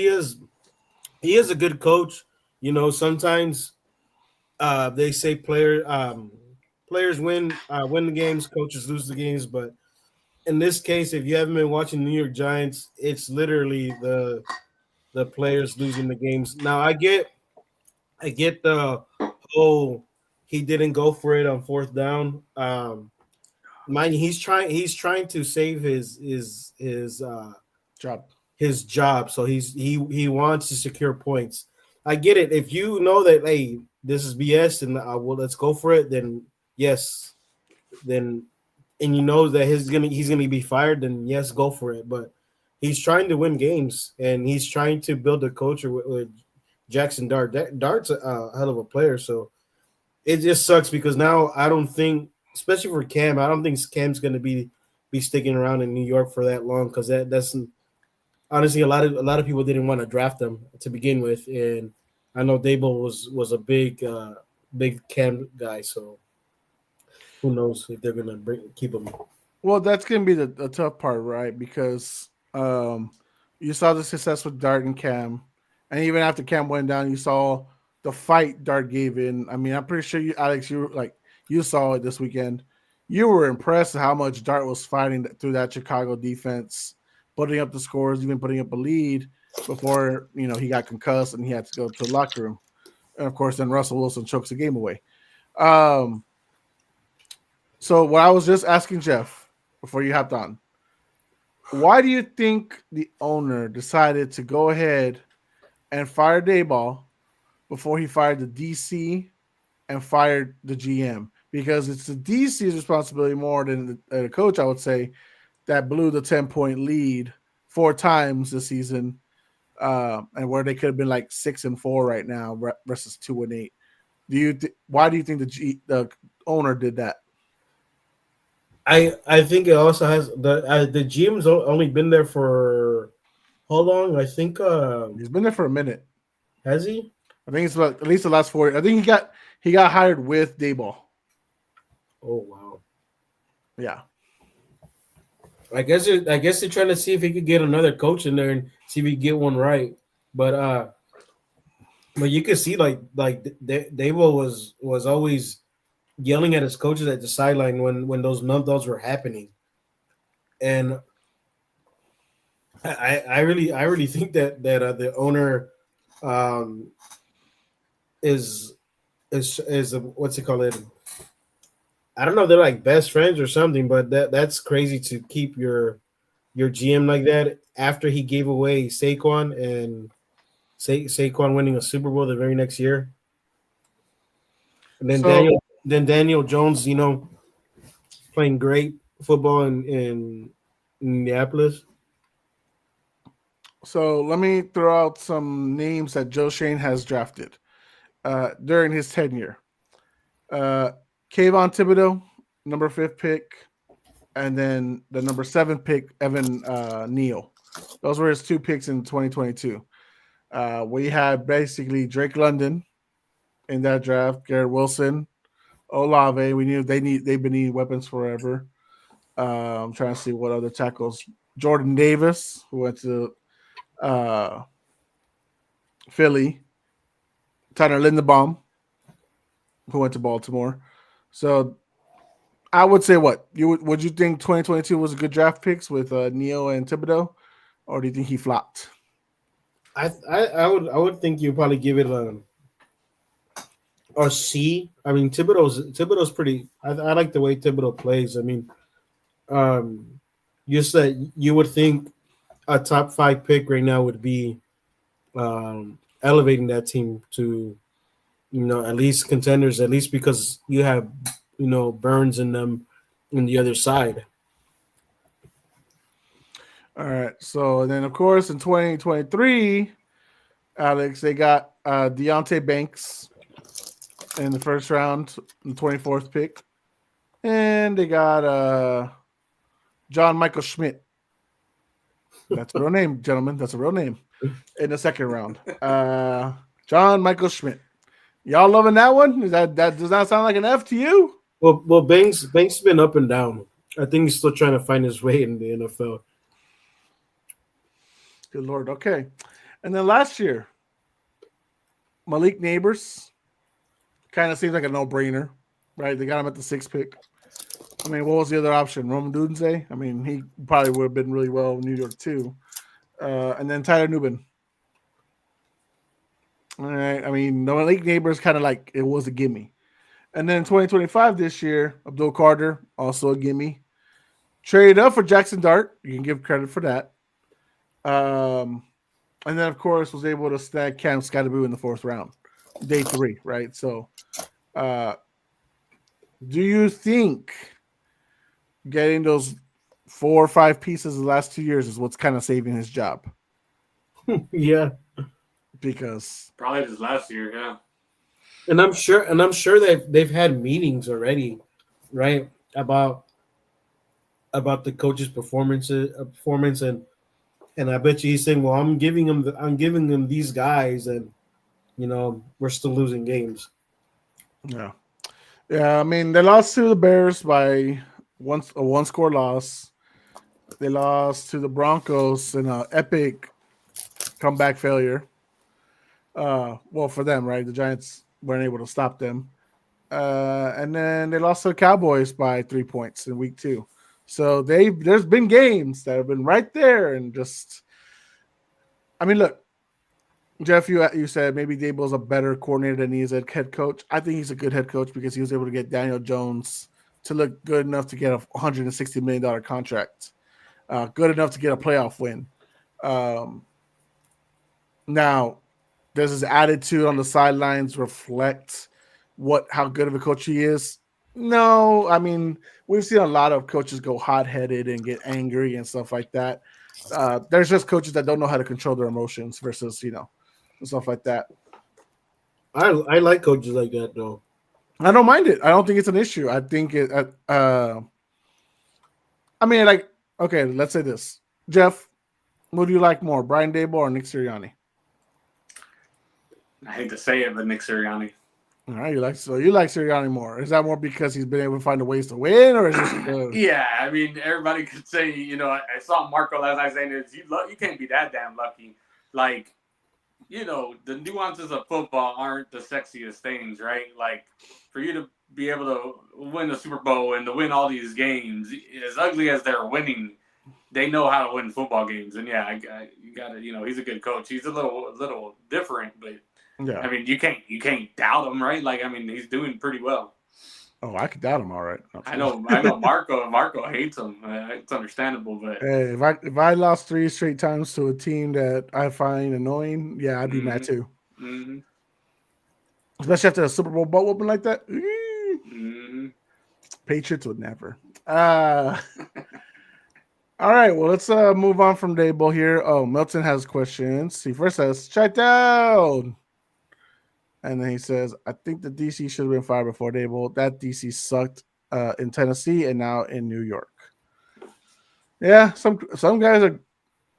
is a good coach. Sometimes they say players win the games, coaches lose the games. But in this case, if you haven't been watching the New York Giants, it's literally the players losing the games. Now I get the whole he didn't go for it on 4th down. Mind you, he's trying to save his job. So he wants to secure points. I get it. If you know that, hey, this is BS and let's go for it, then yes. Then and you know that he's gonna be fired, then yes, go for it. But he's trying to win games and he's trying to build a culture with Jackson Dart. Dart's a hell of a player, so it just sucks because now I don't think, especially for Cam, I don't think Cam's going to be sticking around in New York for that long because that's honestly a lot of people didn't want to draft him to begin with, and I know Daboll was a big Cam guy, so who knows if they're going to keep him. Well, that's going to be the tough part, right? Because you saw the success with Dart and Cam, and even after Cam went down, you saw the fight Dart gave in. I mean, I'm pretty sure you, Alex, you saw it this weekend. you were impressed at how much Dart was fighting through that Chicago defense, putting up the scores, even putting up a lead before he got concussed and he had to go to the locker room. And of course, then Russell Wilson chokes the game away. So what I was just asking Jeff before you hopped on, why do you think the owner decided to go ahead and fire Daboll before he fired the DC and fired the GM? Because it's the DC's responsibility more than the coach, I would say, that blew the 10-point lead 4 times this season, and where they could have been like 6-4 right now versus 2-8. Why do you think the owner did that? I think it also has the GM's only been there for how long? I think He's been there for a minute. Has he? I think it's about at least the last 4 years. I think he got hired with Daboll. Oh wow. Yeah. I guess they're trying to see if he could get another coach in there and see if he can get one right. But you could see like Daboll was always yelling at his coaches at the sideline when those meltdowns were happening, and I really think that the owner is what's it called? I don't know if they're like best friends or something, but that's crazy to keep your GM like that after he gave away Saquon and Saquon winning a Super Bowl the very next year. And then Daniel Jones, playing great football in Minneapolis. So let me throw out some names that Joe Shane has drafted during his tenure. Kayvon Thibodeau, number 5 pick, and then the number 7 pick, Evan Neal. Those were his 2 picks in 2022. We had basically Drake London in that draft, Garrett Wilson, Olave. We knew they've been needing weapons forever. I'm trying to see what other tackles. Jordan Davis, who went to Philly. Tyler Linderbaum, who went to Baltimore. So I would say would you think 2022 was a good draft picks with Neal and Thibodeau, or do you think he flopped? I would think you probably give it a C. I mean Thibodeau's pretty. I like the way Thibodeau plays. I mean, you said you would think a top 5 pick right now would be elevating that team to at least contenders, at least because you have Burns in them in the other side. All right. So then, of course, in 2023, Alex, they got Deontay Banks in the first round, the 24th pick. And they got John Michael Schmidt. That's a real name, gentlemen. That's a real name. In the second round. John Michael Schmidt. Y'all loving that one? That does not sound like an F to you? Well, Banks has been up and down. I think he's still trying to find his way in the NFL. Good Lord. Okay. And then last year, Malik Neighbors kind of seems like a no-brainer, right? They got him at the 6th pick. I mean, what was the other option? Roman Dunze? I mean, he probably would have been really well in New York too. And then Tyler Nubin. All right. I mean, the Malik Neighbors kind of like it was a gimme. And then 2025 this year, Abdul Carter, also a gimme. Traded up for Jackson Dart. You can give credit for that. And then, of course, was able to snag Cam Scottaboo in the 4th round. Day 3, right? So, do you think getting those 4 or 5 pieces the last 2 years is what's kind of saving his job? Yeah. Because probably just last year, yeah. And I'm sure that they've had meetings already, right? About the coach's performance, and I bet you he's saying, "Well, I'm giving them these guys, and we're still losing games." Yeah. I mean, they lost to the Bears by a 1-score loss. They lost to the Broncos in an epic comeback failure. Well, for them, right? The Giants weren't able to stop them. And then they lost to the Cowboys by 3 points in week 2. So there's been games that have been right there and just. I mean, look, Jeff, you said maybe Daboll's a better coordinator than he is a head coach. I think he's a good head coach because he was able to get Daniel Jones to look good enough to get a $160 million contract, good enough to get a playoff win. Now, does his attitude on the sidelines reflect how good of a coach he is? No, I mean, we've seen a lot of coaches go hot-headed and get angry and stuff like that. There's just coaches that don't know how to control their emotions versus, and stuff like that. I like coaches like that, though. I don't mind it. I don't think it's an issue. I think it. I mean, like, okay, let's say this, Jeff. What do you like more, Brian Daboll or Nick Sirianni? I hate to say it, but Nick Sirianni. All right, you like Sirianni more. Is that more because he's been able to find the ways to win, or is this? Yeah, I mean, everybody could say, I saw Marco last night saying this. You can't be that damn lucky. Like, the nuances of football aren't the sexiest things, right? Like, for you to be able to win the Super Bowl and to win all these games, as ugly as they're winning, they know how to win football games. And yeah, you got to, he's a good coach. He's a little different, but yeah, I mean, you can't doubt him, right? Like, I mean, he's doing pretty well. Oh, I could doubt him, all right. I know. Marco hates him. It's understandable, but hey, if I lost 3 straight times to a team that I find annoying, yeah, I'd be mad too. Mm-hmm. Especially after a Super Bowl butt whooping like that. Mm-hmm. Patriots would never. All right, well, let's move on from Daboll here. Oh, Milton has questions. He first says, check down. And then he says, I think the DC should have been fired before Daboll. That DC sucked in Tennessee and now in New York. Yeah, some guys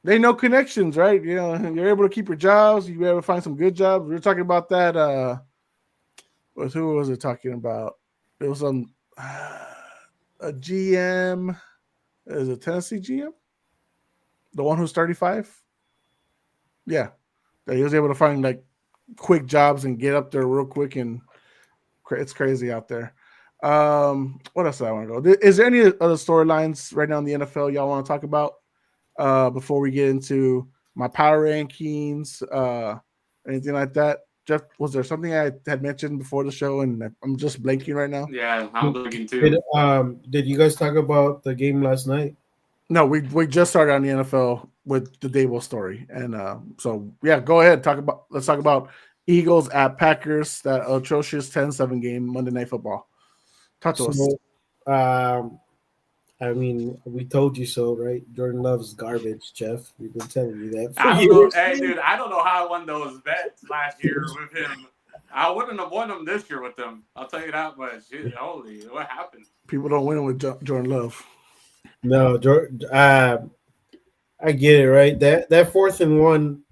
they know connections, right? You're able to keep your jobs. You're able to find some good jobs. We were talking about that. Who was it talking about? It was a GM. Is it Tennessee GM? The one who's 35? Yeah. That he was able to find like quick jobs and get up there real quick, and it's crazy out there. What else do I want to go? Is there any other storylines right now in the NFL y'all want to talk about before we get into my power rankings, anything like that? Jeff, was there something I had mentioned before the show and I'm just blanking right now? Yeah, I'm blanking too. Did you guys talk about the game last night? No, we just started on the NFL with the Daboll story, and so yeah, go ahead. Let's talk about Eagles at Packers, that atrocious 10-7 game Monday Night Football. Talk to us. I mean, we told you so, right? Jordan Love's garbage, Jeff. We've been telling you that. Hey, dude, I don't know how I won those bets last year with him. I wouldn't have won them this year with them. I'll tell you that much. Holy, what happened? People don't win with Jordan Love. No, I get it, right? That 4th and 1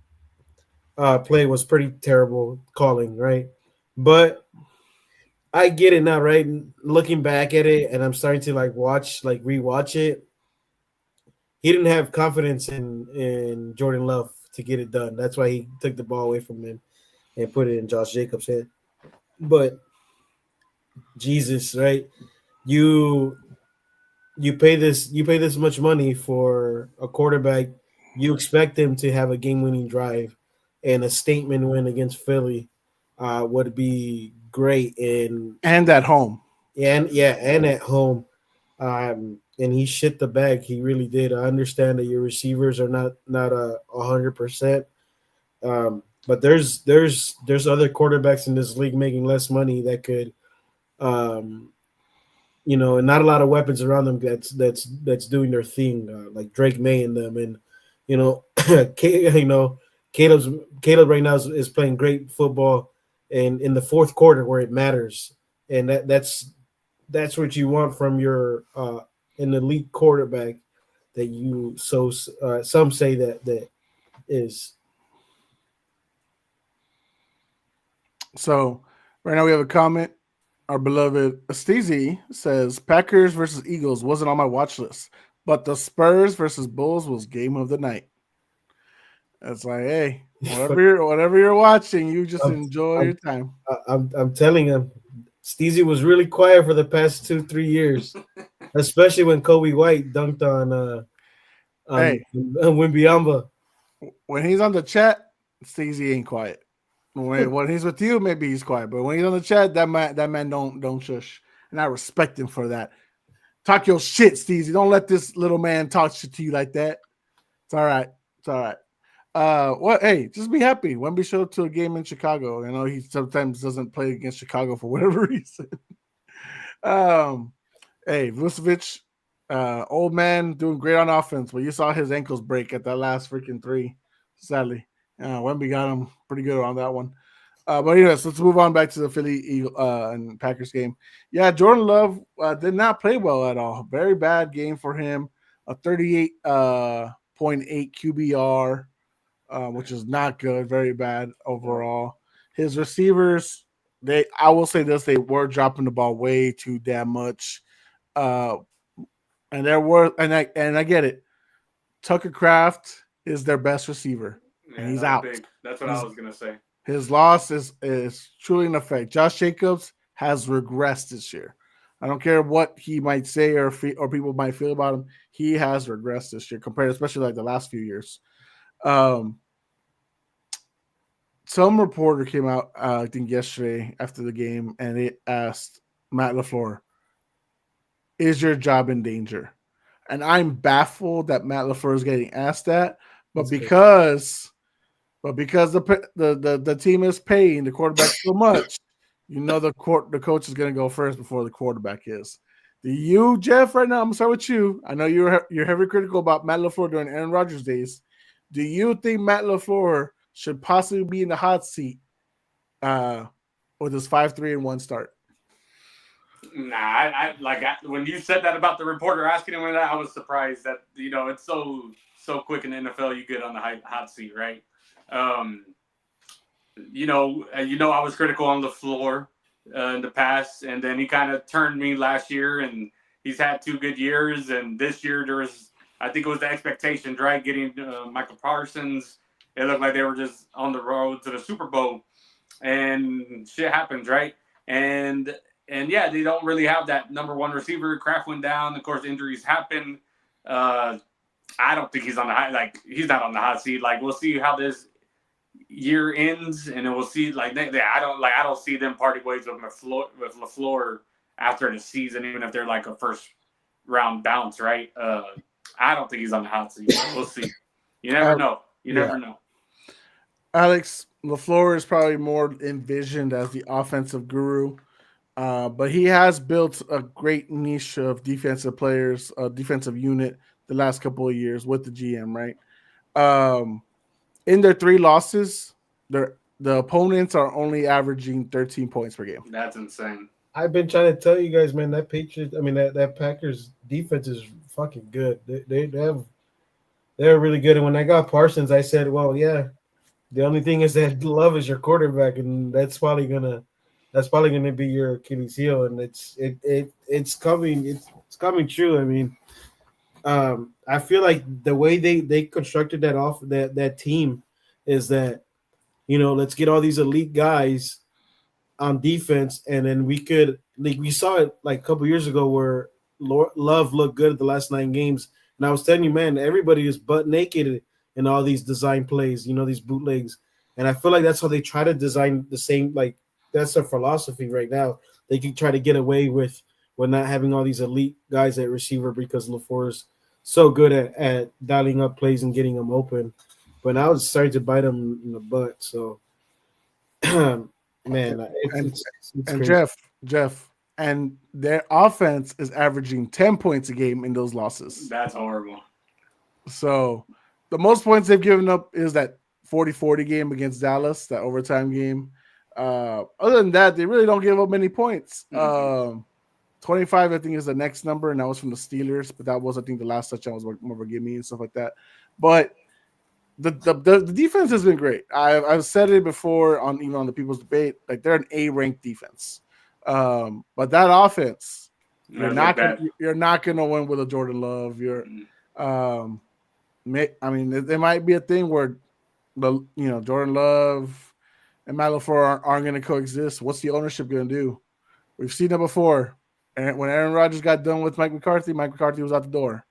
play was pretty terrible calling, right? But I get it now, right? Looking back at it, and I'm starting to rewatch it. He didn't have confidence in Jordan Love to get it done. That's why he took the ball away from him and put it in Josh Jacobs' head. But Jesus, right? You pay this much money for a quarterback. You expect him to have a game-winning drive, and a statement win against Philly would be great. And at home. And at home. And he shit the bag. He really did. I understand that your receivers are not 100%. But there's other quarterbacks in this league making less money that could, and not a lot of weapons around them that's doing their thing, like Drake May and them, and Caleb right now is playing great football, and in the 4th quarter where it matters, and that's what you want from your an elite quarterback that you some say that is. So right now we have a comment. Our beloved Steezy says Packers versus Eagles wasn't on my watch list, but the Spurs versus Bulls was game of the night. It's like, hey, whatever you're watching, you just enjoy your time. I'm telling him Steezy was really quiet for the past 2-3 years, especially when Kobe White dunked on Hey, Wimbyamba. when he's on the chat, Steezy ain't quiet. When he's with you, maybe he's quiet. But when he's on the chat, that man don't shush. And I respect him for that. Talk your shit, Steezy. Don't let this little man talk shit to you like that. It's all right. It's all right. What? Hey, just be happy. Wemby showed up to a game in Chicago. I know he sometimes doesn't play against Chicago for whatever reason. um, hey, Vucevic, old man doing great on offense, but you saw his ankles break at that last freaking three. Sadly, Wemby got him pretty good on that one. But anyways, let's move on back to the Philly and Packers game. Yeah, Jordan Love did not play well at all. Very bad game for him. A 38.8 QBR, which is not good. Very bad overall. His receivers, I will say this, they were dropping the ball way too damn much. Uh, and I get it. Tucker Kraft is their best receiver, and he's out. Big. That's what I was gonna say. His loss is truly an effect. Josh Jacobs has regressed this year. I don't care what he might say or people might feel about him. He has regressed this year compared, especially like the last few years. Some reporter came out, I think yesterday after the game, and they asked Matt LaFleur, "Is your job in danger?" And I'm baffled that Matt LaFleur is getting asked that, but because the team is paying the quarterback so much, the coach is going to go first before the quarterback is. Do you, Jeff, right now, I'm going to start with you. I know you're heavily critical about Matt LaFleur during Aaron Rodgers days. Do you think Matt LaFleur should possibly be in the hot seat with his 5-3-1 start? Nah, when you said that about the reporter asking him that, I was surprised that it's so quick in the NFL you get on the hot seat, right? I was critical on LaFleur in the past, and then he kind of turned me last year, and he's had 2 good years, and this year I think it was the expectations, right? Getting Michael Parsons, it looked like they were just on the road to the Super Bowl, and shit happens, right? And yeah, they don't really have that number one receiver. Kraft went down. Of course, injuries happen. I don't think he's on he's not on the hot seat. Like, we'll see how this year ends, and then we'll see. I don't see them parting ways with LaFleur after the season, even if they're like a first round bounce, right? I don't think he's on the hot seat. We'll see. You never know. You never know. Alex, LaFleur is probably more envisioned as the offensive guru. But he has built a great niche of defensive players, a defensive unit the last couple of years with the GM, right? In their 3 losses, the opponents are only averaging 13 points per game. That's insane. I've been trying to tell you guys, man, that Packers defense is fucking good. They're really good. And when I got Parsons, I said, well, yeah, the only thing is that Love is your quarterback, and that's probably gonna be your Achilles heel, and it's coming true. I mean, I feel like the way they constructed that team is that, let's get all these elite guys on defense, and then we saw it like a couple years ago where Love looked good at the last 9 games, and I was telling you, man, everybody is butt naked in all these design plays, these bootlegs, and I feel like that's how they try to design the same, like, that's their philosophy right now. They can try to get away with not having all these elite guys at receiver because LaFleur is so good at dialing up plays and getting them open. But now it's starting to bite them in the butt. So, man, it's Jeff, and their offense is averaging 10 points a game in those losses. That's horrible. So the most points they've given up is that 40-40 game against Dallas, that overtime game. Other than that, they really don't give up many points. 25, I think, is the next number, and that was from the Steelers. But that was, I think, the last touchdown was more of a gimme and stuff like that. But the defense has been great. I've said it before on the People's Debate, like they're an A-ranked defense. But that offense, you're not gonna win with a Jordan Love. There might be a thing where Jordan Love and Matt LaFleur aren't going to coexist. What's the ownership going to do? We've seen it before. And when Aaron Rodgers got done with Mike McCarthy was out the door.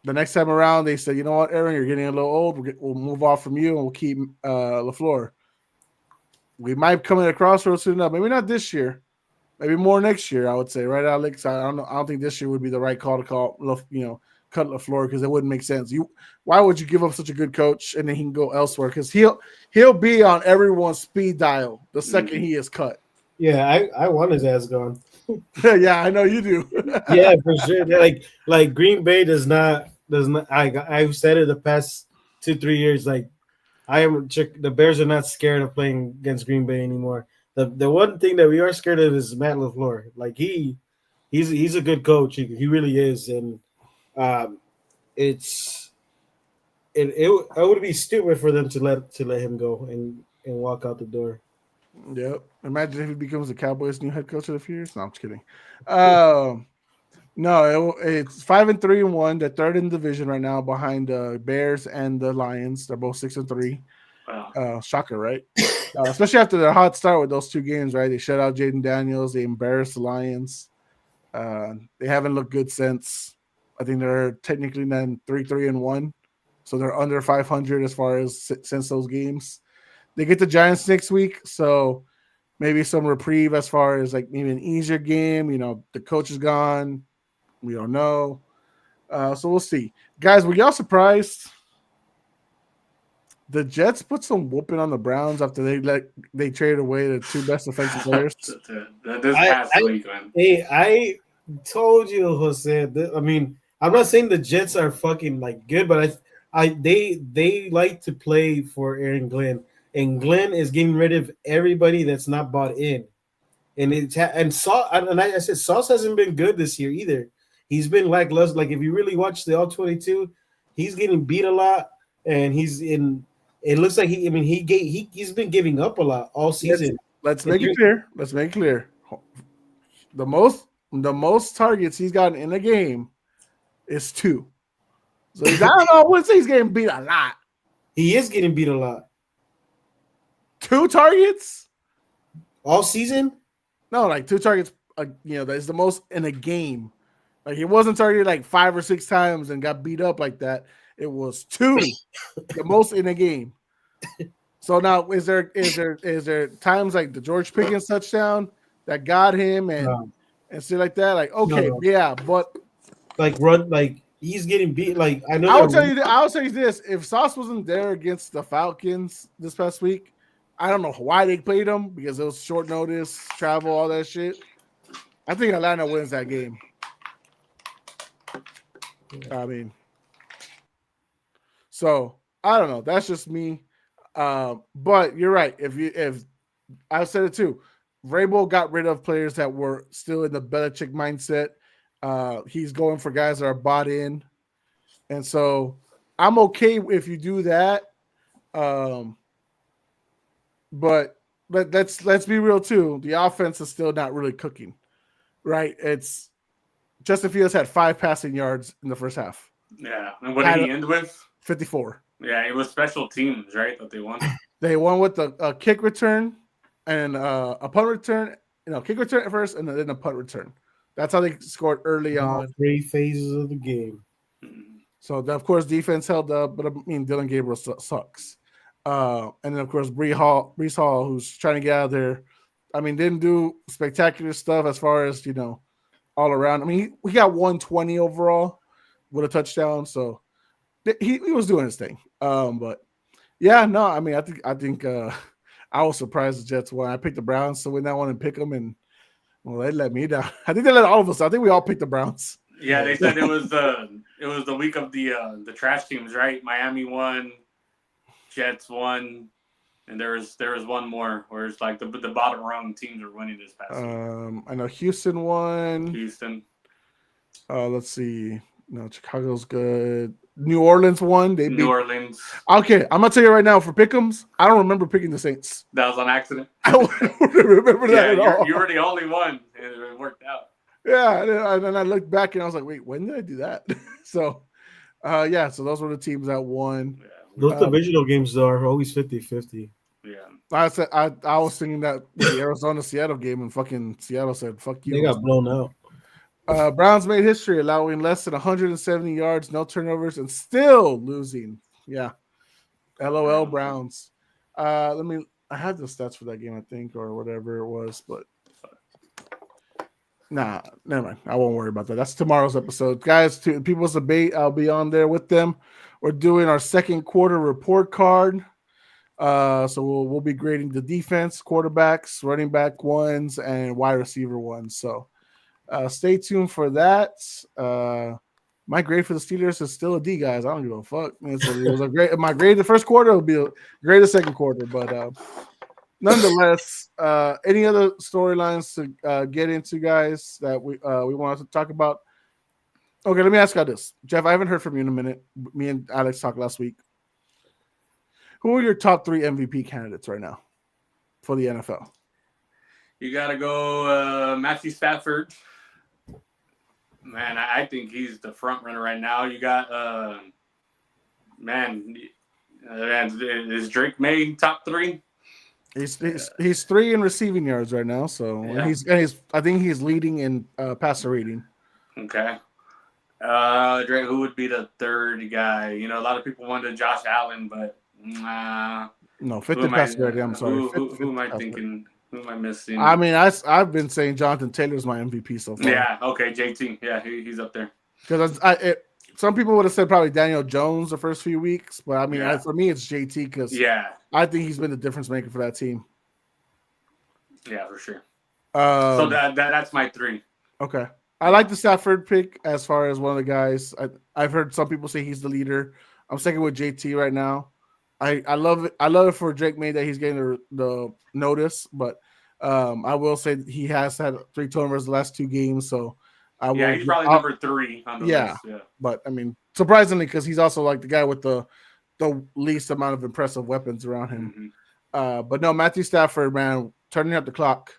The next time around, they said, you know what, Aaron, you're getting a little old. We'll move off from you, and we'll keep LaFleur. We might come at a crossroads soon enough. Maybe not this year. Maybe more next year, I would say. Right, Alex? I don't think this year would be the right call to call, cut LaFleur, because it wouldn't make sense. Why would you give up such a good coach and then he can go elsewhere? Because he'll be on everyone's speed dial the second he is cut. Yeah, I want his ass gone. Yeah, I know you do. Yeah, for sure. Like Green Bay does not. I've said it the past 2-3 years. Like the Bears are not scared of playing against Green Bay anymore. The one thing that we are scared of is Matt LaFleur. Like he's a good coach. He really is, and it would be stupid for them to let him go and walk out the door. Yep. Imagine if he becomes the Cowboys' new head coach in a few years. No, I'm just kidding. No, it's 5-3-1. They're third in the division right now, behind the Bears and the Lions. They're both 6-3. Wow. Shocker, right? Especially after their hot start with those two games, right? They shut out Jaden Daniels. They embarrassed the Lions. They haven't looked good since. I think they're technically then 3-3-1, so they're under 500 as far as since those games. They get the Giants next week, so maybe some reprieve as far as like maybe an easier game. The coach is gone. We don't know. So we'll see. Guys, were y'all surprised? The Jets put some whooping on the Browns after they traded away the two best defensive players. This past week, man. Hey, I told you, Jose. I mean, I'm not saying the Jets are fucking like good, but they like to play for Aaron Glenn. And Glenn is getting rid of everybody that's not bought in, and I said Sauce hasn't been good this year either. He's been lackluster. Like if you really watch the All-22, he's getting beat a lot, and he's in. It looks like he's been giving up a lot all season. Let's make it clear. The most targets he's gotten in a game is 2. So I don't know. I wouldn't say he's getting beat a lot. He is getting beat a lot. 2 targets all season? No, like 2 targets. That's the most in a game. Like he wasn't targeted like 5 or 6 times and got beat up like that. It was 2, the most in a game. So now, is there times like the George Pickens touchdown that got him and shit like that? Like yeah, but like run like he's getting beat. Like I know. I'll tell you this: if Sauce wasn't there against the Falcons this past week, I don't know why they played him, because it was short notice, travel, all that shit. I think Atlanta wins that game. I mean, so I don't know. That's just me. But you're right. If I said it too, Vrabel got rid of players that were still in the Belichick mindset. He's going for guys that are bought in, and so I'm okay if you do that. But let's be real too. The offense is still not really cooking, right? It's Justin Fields had 5 passing yards in the first half. Yeah, and what did he end with? 54. Yeah, it was special teams, right? That they won. They won with a kick return and a punt return. Kick return at first, and then a punt return. That's how they scored early on. 3 phases of the game. So of course defense held up, but I mean Dylan Gabriel sucks. And then, of course, Breece Hall, who's trying to get out of there. I mean, didn't do spectacular stuff as far as, all around. I mean, he got 120 overall with a touchdown. So he was doing his thing. But, yeah, no, I mean, I think I was surprised the Jets won. I picked the Browns to win that one and pick them, and, well, they let me down. I think they let all of us. I think we all picked the Browns. Yeah, they said it was the week of the trash teams, right? Miami won. Jets won, and there was one more where it's like the bottom rung teams are winning this past week. I know Houston won. Houston. Let's see. No, Chicago's good. New Orleans won. New Orleans. Okay, I'm gonna tell you right now, for pick'ems, I don't remember picking the Saints. That was on accident. I don't remember that at all. You were the only one, and it worked out. Yeah, and then I looked back and I was like, wait, when did I do that? So those were the teams that won. Yeah. Those divisional games, though, are always 50-50. Yeah. I was thinking that with the Arizona Seattle game, and fucking Seattle said, "Fuck you." They got blown out. Browns made history, allowing less than 170 yards, no turnovers, and still losing. Yeah, LOL Browns. I had the stats for that game, I think, or whatever it was, but nah, never mind. I won't worry about that. That's tomorrow's episode, guys. To people's debate, I'll be on there with them. We're doing our second quarter report card. So we'll be grading the defense, quarterbacks, running back ones, and wide receiver ones. So stay tuned for that. My grade for the Steelers is still a D, guys. I don't give a fuck. It was a great. My grade the first quarter will be a grade the second quarter, but nonetheless, any other storylines to get into, guys, that we wanted to talk about? Okay, let me ask you this, Jeff. I haven't heard from you in a minute. Me and Alex talked last week. Who are your top 3 MVP candidates right now for the NFL? You got to go Matthew Stafford. Man, I think he's the front runner right now. You got, is Drake May top 3? He's 3 in receiving yards right now. So Yeah. he's I think he's leading in passer rating. Okay. Drake, who would be the third guy? You know, a lot of people wanted Josh Allen, but no, fifth in passer rating. I'm sorry. Who am I thinking? Who am I missing? I mean, I've been saying Jonathan Taylor's my MVP so far. Yeah. Okay. JT. Yeah, he's up there. Because some people would have said probably Daniel Jones the first few weeks, but I mean, for me, it's JT because I think he's been the difference maker for that team. Yeah, for sure. So that's my 3. Okay. I like the Stafford pick as far as one of the guys. I've heard some people say he's the leader. I'm sticking with JT right now. I love it. I love it for Drake May that he's getting the notice, but I will say he has had 3 turnovers the last 2 games. So he's probably number 3 on the list. Yeah, but I mean, surprisingly, because he's also like the guy with the least amount of impressive weapons around him. Mm-hmm. But no, Matthew Stafford, man, turning up the clock.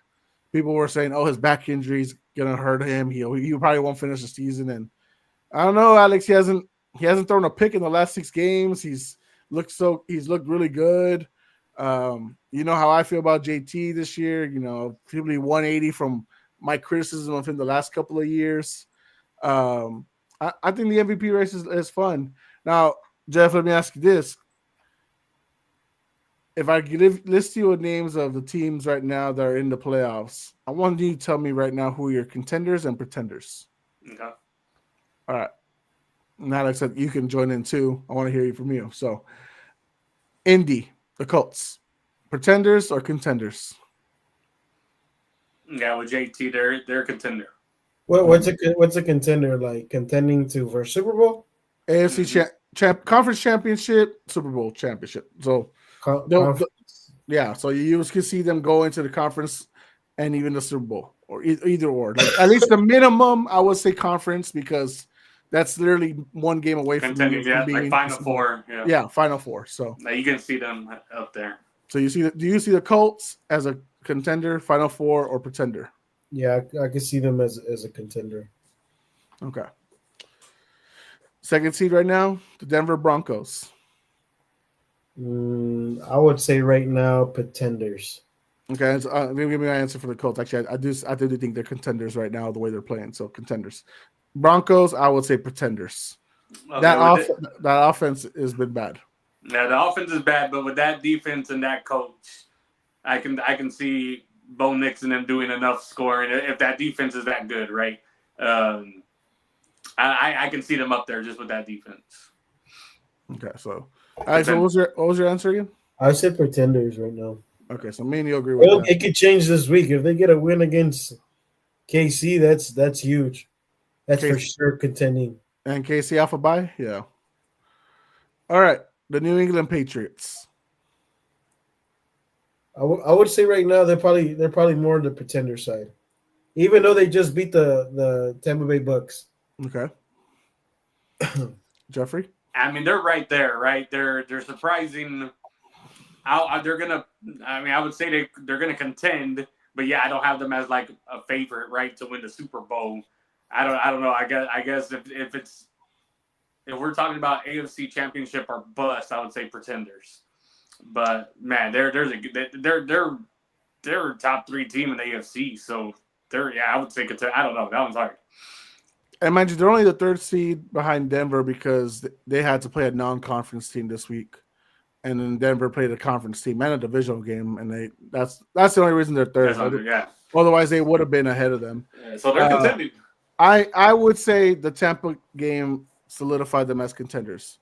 People were saying, "Oh, his back injury's gonna hurt him. He probably won't finish the season." And I don't know, Alex. He hasn't thrown a pick in the last 6 games. He's looked really good. You know how I feel about JT this year. You know, probably 180 from my criticism of him the last couple of years. I think the MVP race is fun. Now, Jeff, let me ask you this. If I could list you names of the teams right now that are in the playoffs, I want you to tell me right now who are your contenders and pretenders. Okay. All right. Now, like I said, you can join in too. I want to hear from you. So, Indy, the Colts, pretenders or contenders? Yeah, with JT, they're a contender. What's a contender like? Contending for Super Bowl? AFC conference championship, Super Bowl championship. So, yeah. So you can see them go into the conference and even the Super Bowl, or either or. Like, at least the minimum, I would say conference, because that's literally one game away from being like Final Four. Yeah, Final Four. So now you can see them up there. So do you see the Colts as a contender, Final Four, or pretender? Yeah, I can see them as a contender. Okay. Second seed right now, the Denver Broncos. I would say right now, pretenders. Okay, so, let me give me my answer for the Colts. Actually, I do think they're contenders right now the way they're playing. So contenders. Broncos, I would say pretenders. Okay, that offense has been bad. Yeah, the offense is bad, but with that defense and that coach, I can see Bo Nix and them doing enough scoring if that defense is that good, right? I can see them up there just with that defense. Okay, so all right. So what was your answer again? I said pretenders right now. Okay, so me and you agree with that. It could change this week if they get a win against KC. That's huge. That's KC, for sure contending. And KC off a bye, yeah. All right, the New England Patriots. I would say right now they're probably more on the pretender side, even though they just beat the Tampa Bay Bucks. Okay. Jeffrey? I mean, they're right there, right? They're surprising. I would say they're gonna contend, but yeah, I don't have them as like a favorite, right, to win the Super Bowl. I don't know. I guess if we're talking about AFC Championship or bust, I would say pretenders. But man, they're a top 3 team in the AFC. So I would say I don't know. That one's hard. And mind you, they're only the 3rd seed behind Denver because they had to play a non-conference team this week, and then Denver played a conference team and a divisional game, and that's the only reason they're 3rd. Yeah. Otherwise, they would have been ahead of them. Yeah, so they're contending. I would say the Tampa game solidified them as contenders,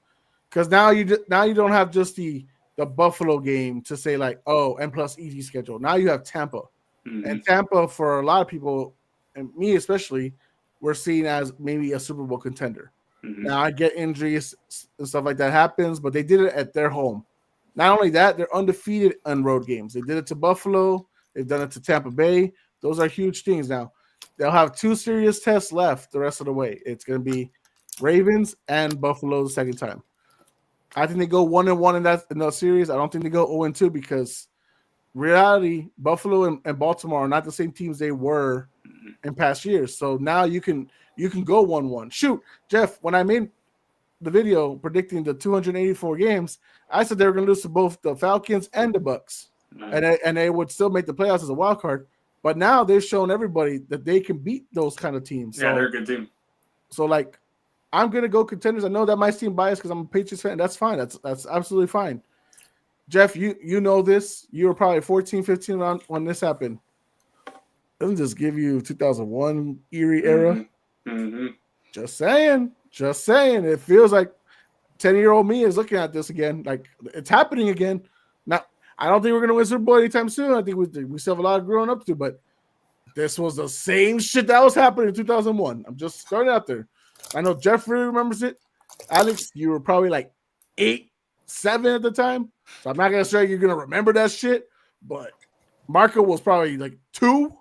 because now you don't have just the Buffalo game to say like, oh, and plus easy schedule. Now you have Tampa, and Tampa for a lot of people, and me especially, we're seen as maybe a Super Bowl contender. Now I get injuries and stuff like that happens, but they did it at their home. Not only that, they're undefeated on road games. They did it to Buffalo. They've done it to Tampa Bay. Those are huge things. Now they'll have 2 serious tests left the rest of the way. It's going to be Ravens and Buffalo the second time. I think they go 1-1 in that series. I don't think they go 0-2 because reality, Buffalo and Baltimore are not the same teams they were in past years. So now you can go 1-1. Shoot, Jeff, when I made the video predicting the 284 games, I said they were going to lose to both the Falcons and the Bucks, and they would still make the playoffs as a wild card. But now they've shown everybody that they can beat those kind of teams. Yeah, they're a good team. So like, I'm going to go contenders. I know that might seem biased because I'm a Patriots fan. That's fine. That's absolutely fine. Jeff, you know this. You were probably 14, 15 when this happened. Doesn't just give you 2001 eerie era. Just saying. It feels like 10-year-old me is looking at this again. Like, it's happening again. Now, I don't think we're going to win Super Bowl anytime soon. I think we still have a lot of growing up to, but this was the same shit that was happening in 2001. I'm just starting out there. I know Jeffrey remembers it. Alex, you were probably like 8, 7 at the time. So I'm not going to say you're going to remember that shit, but Marco was probably like 2.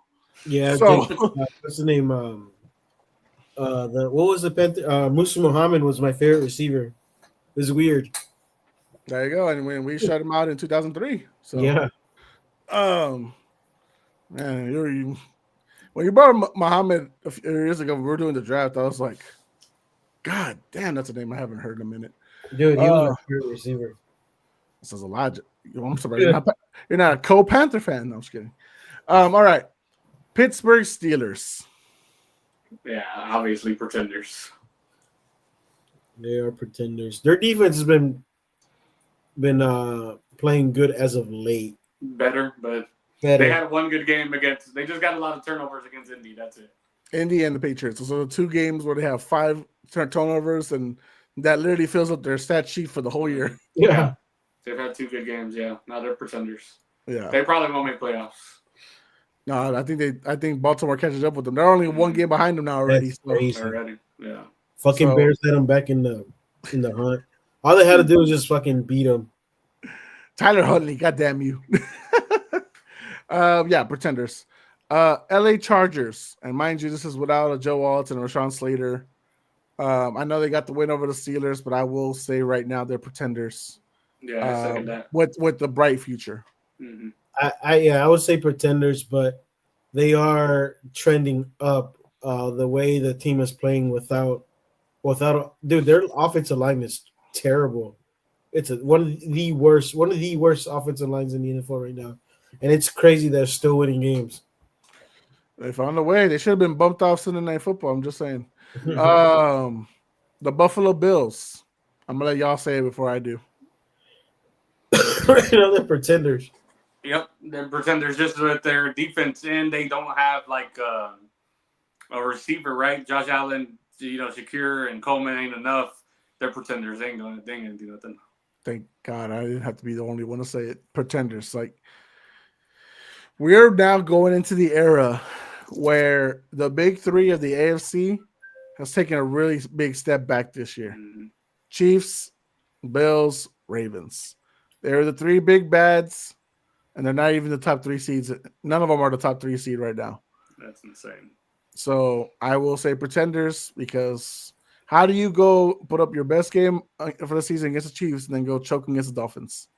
Yeah. So, what's the name? What was the Panther? Musa Muhammad was my favorite receiver. It was weird. There you go. And when we shut him out in 2003. So yeah. Man, when you brought Muhammad a few years ago, we were doing the draft. I was like, God damn, that's a name I haven't heard in a minute. Dude, he was my favorite receiver. This is a lot. I'm sorry. You're not a co-Panther fan. No, I'm just kidding. All right. Pittsburgh Steelers. Yeah, obviously pretenders. They are pretenders. Their defense has been playing good as of late. Better. They had one good game they just got a lot of turnovers against Indy. That's it. Indy and the Patriots. So the 2 games where they have 5 turnovers, and that literally fills up their stat sheet for the whole year. Yeah. They've had 2 good games, yeah. Now they're pretenders. Yeah. They probably won't make playoffs. No, I think Baltimore catches up with them. They're only 1 game behind them now already. That's crazy. Already, yeah. Fucking Bears had them back in the hunt. All they had to do was just fucking beat them. Tyler Huntley, goddamn you. Yeah, pretenders. LA Chargers, and mind you, this is without a Joe Alton and Rashawn Slater. I know they got the win over the Steelers, but I will say right now they're pretenders. Yeah, I second that. With the bright future. Mm-hmm. I would say pretenders, but they are trending up. The way the team is playing without dude, their offensive line is terrible. It's one of the worst offensive lines in the NFL right now, and it's crazy they're still winning games. They found a way. They should have been bumped off Sunday Night Football. I'm just saying. The Buffalo Bills. I'm gonna let y'all say it before I do. They're pretenders. Yep, they're pretenders just with their defense, and they don't have like a receiver, right? Josh Allen, Shakir and Coleman ain't enough. They're pretenders. They ain't gonna do nothing. Thank God I didn't have to be the only one to say it. Pretenders. Like, we're now going into the era where the big 3 of the AFC has taken a really big step back this year. Mm-hmm. Chiefs, Bills, Ravens. They're the 3 big bads, and they're not even the top 3 seeds. None of them are the top 3 seed right now. That's insane. So I will say pretenders, because how do you go put up your best game for the season against the Chiefs and then go choke against the Dolphins?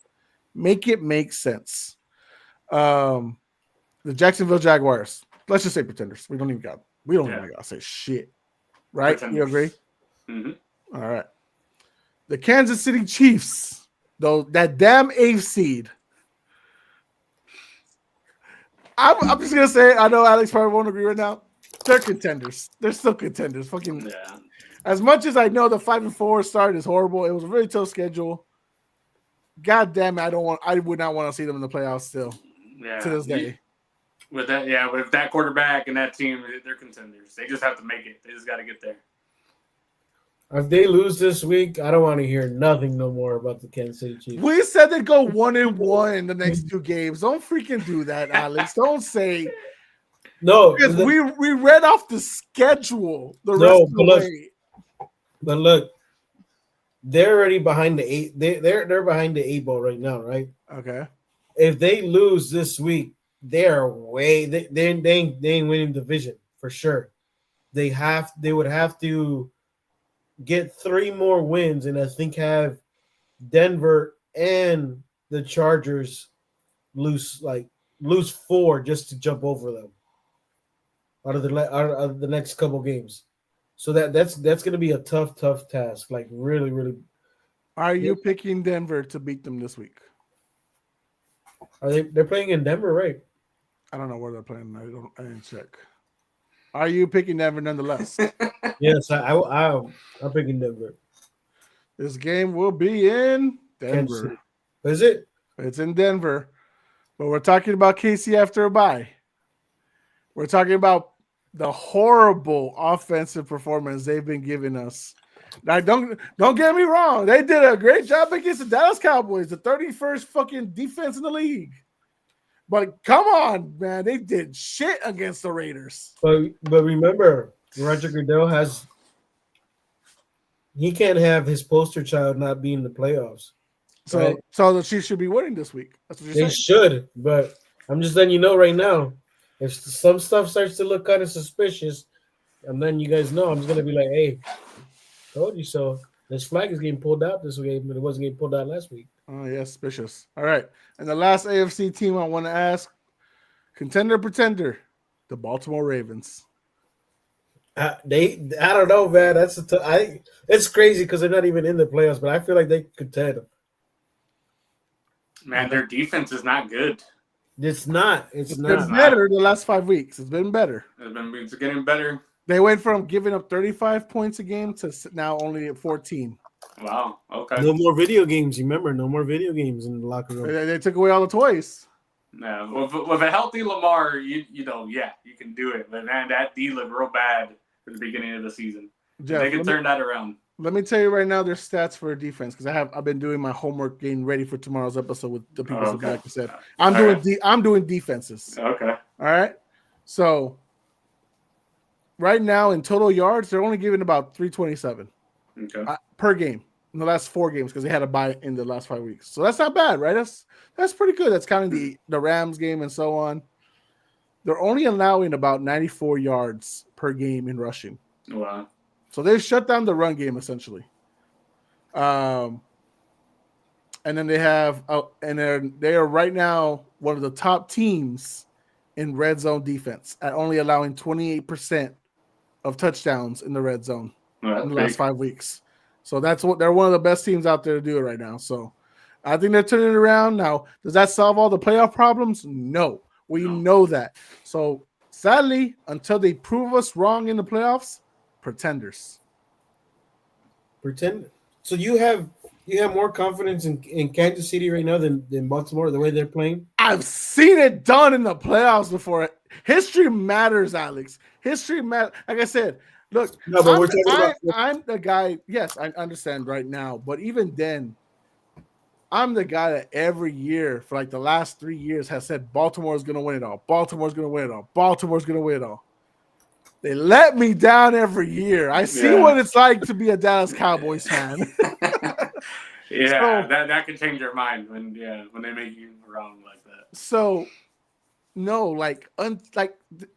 Make it make sense. The Jacksonville Jaguars. Let's just say pretenders. We don't even got to say shit. Right? Pretenders. You agree? Mm-hmm. All right. The Kansas City Chiefs. Though that damn 8th seed. I'm just gonna say, I know Alex probably won't agree right now. They're contenders. They're still contenders. Fucking Yeah. as much as I know the 5-4 start is horrible. It was a really tough schedule. God damn it, I would not want to see them in the playoffs still. Yeah. To this day. With that quarterback and that team, they're contenders. They just have to make it. They just got to get there. If they lose this week, I don't want to hear nothing no more about the Kansas City Chiefs. We said they'd go 1-1 in the next 2 games. Don't freaking do that, Alex. Don't say No, because we read off the schedule the rest of the way. But look, they're already behind the 8. They're behind the 8 ball right now, right? Okay. If they lose this week, they're way they ain't winning the division for sure. They would have to get 3 more wins, and I think have Denver and the Chargers lose 4 just to jump over them out of the next couple games. So that's going to be a tough task. Like really, really. Are you picking Denver to beat them this week? They're playing in Denver, right? I don't know where they're playing. I didn't check. Are you picking Denver nonetheless? Yes, I'm picking Denver. This game will be in Denver. Is it? It's in Denver. But we're talking about KC after a bye. We're talking about the horrible offensive performance they've been giving us. Now, don't get me wrong. They did a great job against the Dallas Cowboys, the 31st fucking defense in the league. But come on, man. They did shit against the Raiders. But remember, Roger Goodell he can't have his poster child not be in the playoffs. So right? So the Chiefs should be winning this week. That's what you're saying. They should, but I'm just letting you know right now. If some stuff starts to look kind of suspicious, and then you guys know, I'm just gonna be like, "Hey, told you so." This flag is getting pulled out this week, but it wasn't getting pulled out last week. Oh yeah, suspicious. All right, and the last AFC team I want to ask: contender, pretender, the Baltimore Ravens. I don't know, man. It's crazy because they're not even in the playoffs, but I feel like they contend. Man, their defense is not good. It's not. It's been better the last 5 weeks. It's been better. It's getting better. They went from giving up 35 points a game to now only at 14. Wow. Okay. No more video games. Remember, no more video games in the locker room. They took away all the toys. Yeah, with a healthy Lamar, you can do it. But man, that D looked real bad for the beginning of the season. Jeff, they can turn that around. Let me tell you right now their stats for defense because I've been doing my homework, getting ready for tomorrow's episode with the people who like I said. I'm doing defenses. Okay. All right. So right now in total yards, they're only giving about 327 per game in the last 4 games because they had a bye in the last 5 weeks. So that's not bad, right? That's pretty good. That's counting the Rams game and so on. They're only allowing about 94 yards per game in rushing. Wow. So they've shut down the run game essentially. And then they have, they are right now one of the top teams in red zone defense at only allowing 28% of touchdowns in the red zone in the last 5 weeks. So they're one of the best teams out there to do it right now. So I think they're turning it around. Now, does that solve all the playoff problems? No. We know that. So sadly, until they prove us wrong in the playoffs, pretenders. Pretend. So you have more confidence in Kansas City right now than Baltimore, the way they're playing? I've seen it done in the playoffs before. History matters, Alex. History matters. Like I said, look, no, but I'm the guy. Yes, I understand right now. But even then, I'm the guy that every year for like the last 3 years has said Baltimore's going to win it all. Baltimore's going to win it all. Baltimore's going to win it all. They let me down every year. I see what it's like to be a Dallas Cowboys fan. That can change your mind when they make you wrong like that. So, no,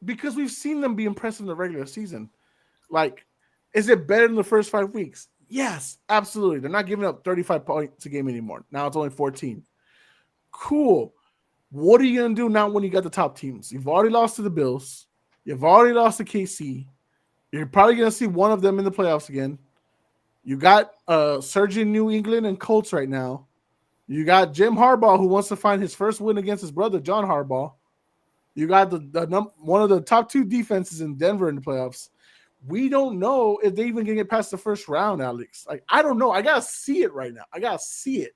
because we've seen them be impressive in the regular season. Like, is it better than the first 5 weeks? Yes, absolutely. They're not giving up 35 points a game anymore. Now it's only 14. Cool. What are you going to do now when you got the top teams? You've already lost to the Bills. You've already lost to KC. You're probably going to see one of them in the playoffs again. You got surging New England and Colts right now. You got Jim Harbaugh, who wants to find his first win against his brother, John Harbaugh. You got one of the top 2 defenses in Denver in the playoffs. We don't know if they even can get past the first round, Alex. Like, I don't know. I got to see it right now. I got to see it.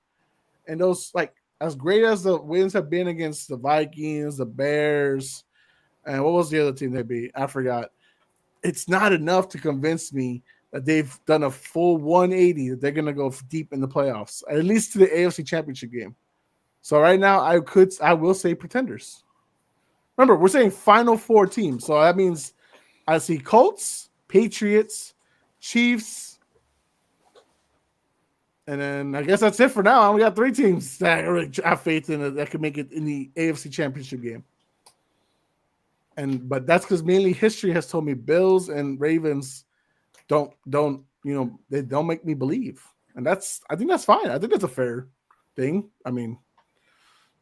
And those, like, as great as the wins have been against the Vikings, the Bears, and what was the other team they beat? I forgot. It's not enough to convince me that they've done a full 180, that they're going to go deep in the playoffs, at least to the AFC Championship game. So right now, I will say pretenders. Remember, we're saying Final 4 teams. So that means I see Colts, Patriots, Chiefs, and then I guess that's it for now. We got 3 teams that I really have faith in that could make it in the AFC Championship game. But that's because mainly history has told me Bills and Ravens don't they don't make me believe, and I think that's fine. I think that's a fair thing. I mean,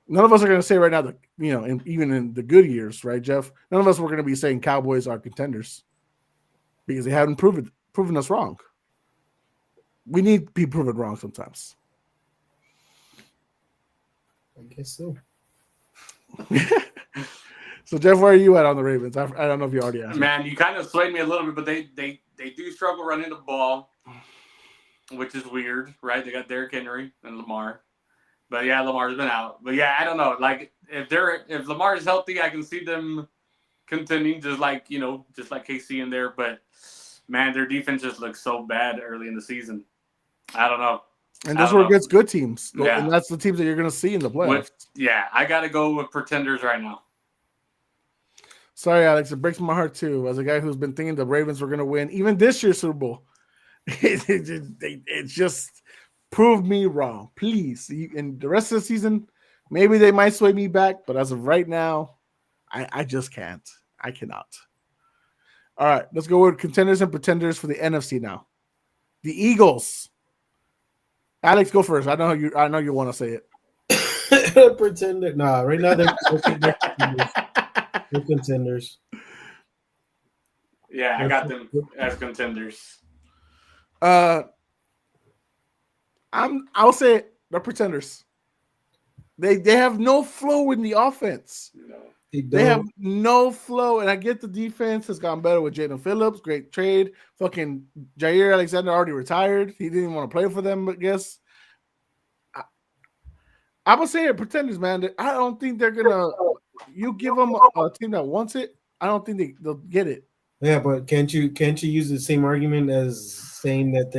none of us are going to say right now that even in the good years, right, Jeff? None of us were going to be saying Cowboys are contenders because they haven't proven us wrong. We need to be proven wrong sometimes. I guess so. So, Jeff, where are you at on the Ravens? I don't know if you already asked. Man, you kind of swayed me a little bit, but they do struggle running the ball, which is weird, right? They got Derrick Henry and Lamar. But, yeah, Lamar's been out. But, yeah, I don't know. Like, if Lamar is healthy, I can see them contending just like KC in there. But, man, their defense just looks so bad early in the season. I don't know. And this one gets good teams. Yeah. And that's the teams that you're going to see in the playoffs. I got to go with pretenders right now. Sorry, Alex. It breaks my heart, too, as a guy who's been thinking the Ravens were going to win even this year's Super Bowl. It just proved me wrong. Please. In the rest of the season, maybe they might sway me back, but as of right now, I just can't. I cannot. All right, let's go with contenders and pretenders for the NFC now. The Eagles. Alex, go first. I know you want to say it. Pretender. Nah, right now they're contenders. Yeah, I got them as contenders. I'll say they're pretenders. They have no flow in the offense. No. They have no flow, and I get the defense has gotten better with Jaden Phillips. Great trade. Fucking Jair Alexander already retired. He didn't even want to play for them, I guess. I'm going to say it, pretenders, man. I don't think they're going to – you give them a team that wants it, I don't think they'll get it. Yeah, but can't you use the same argument as saying that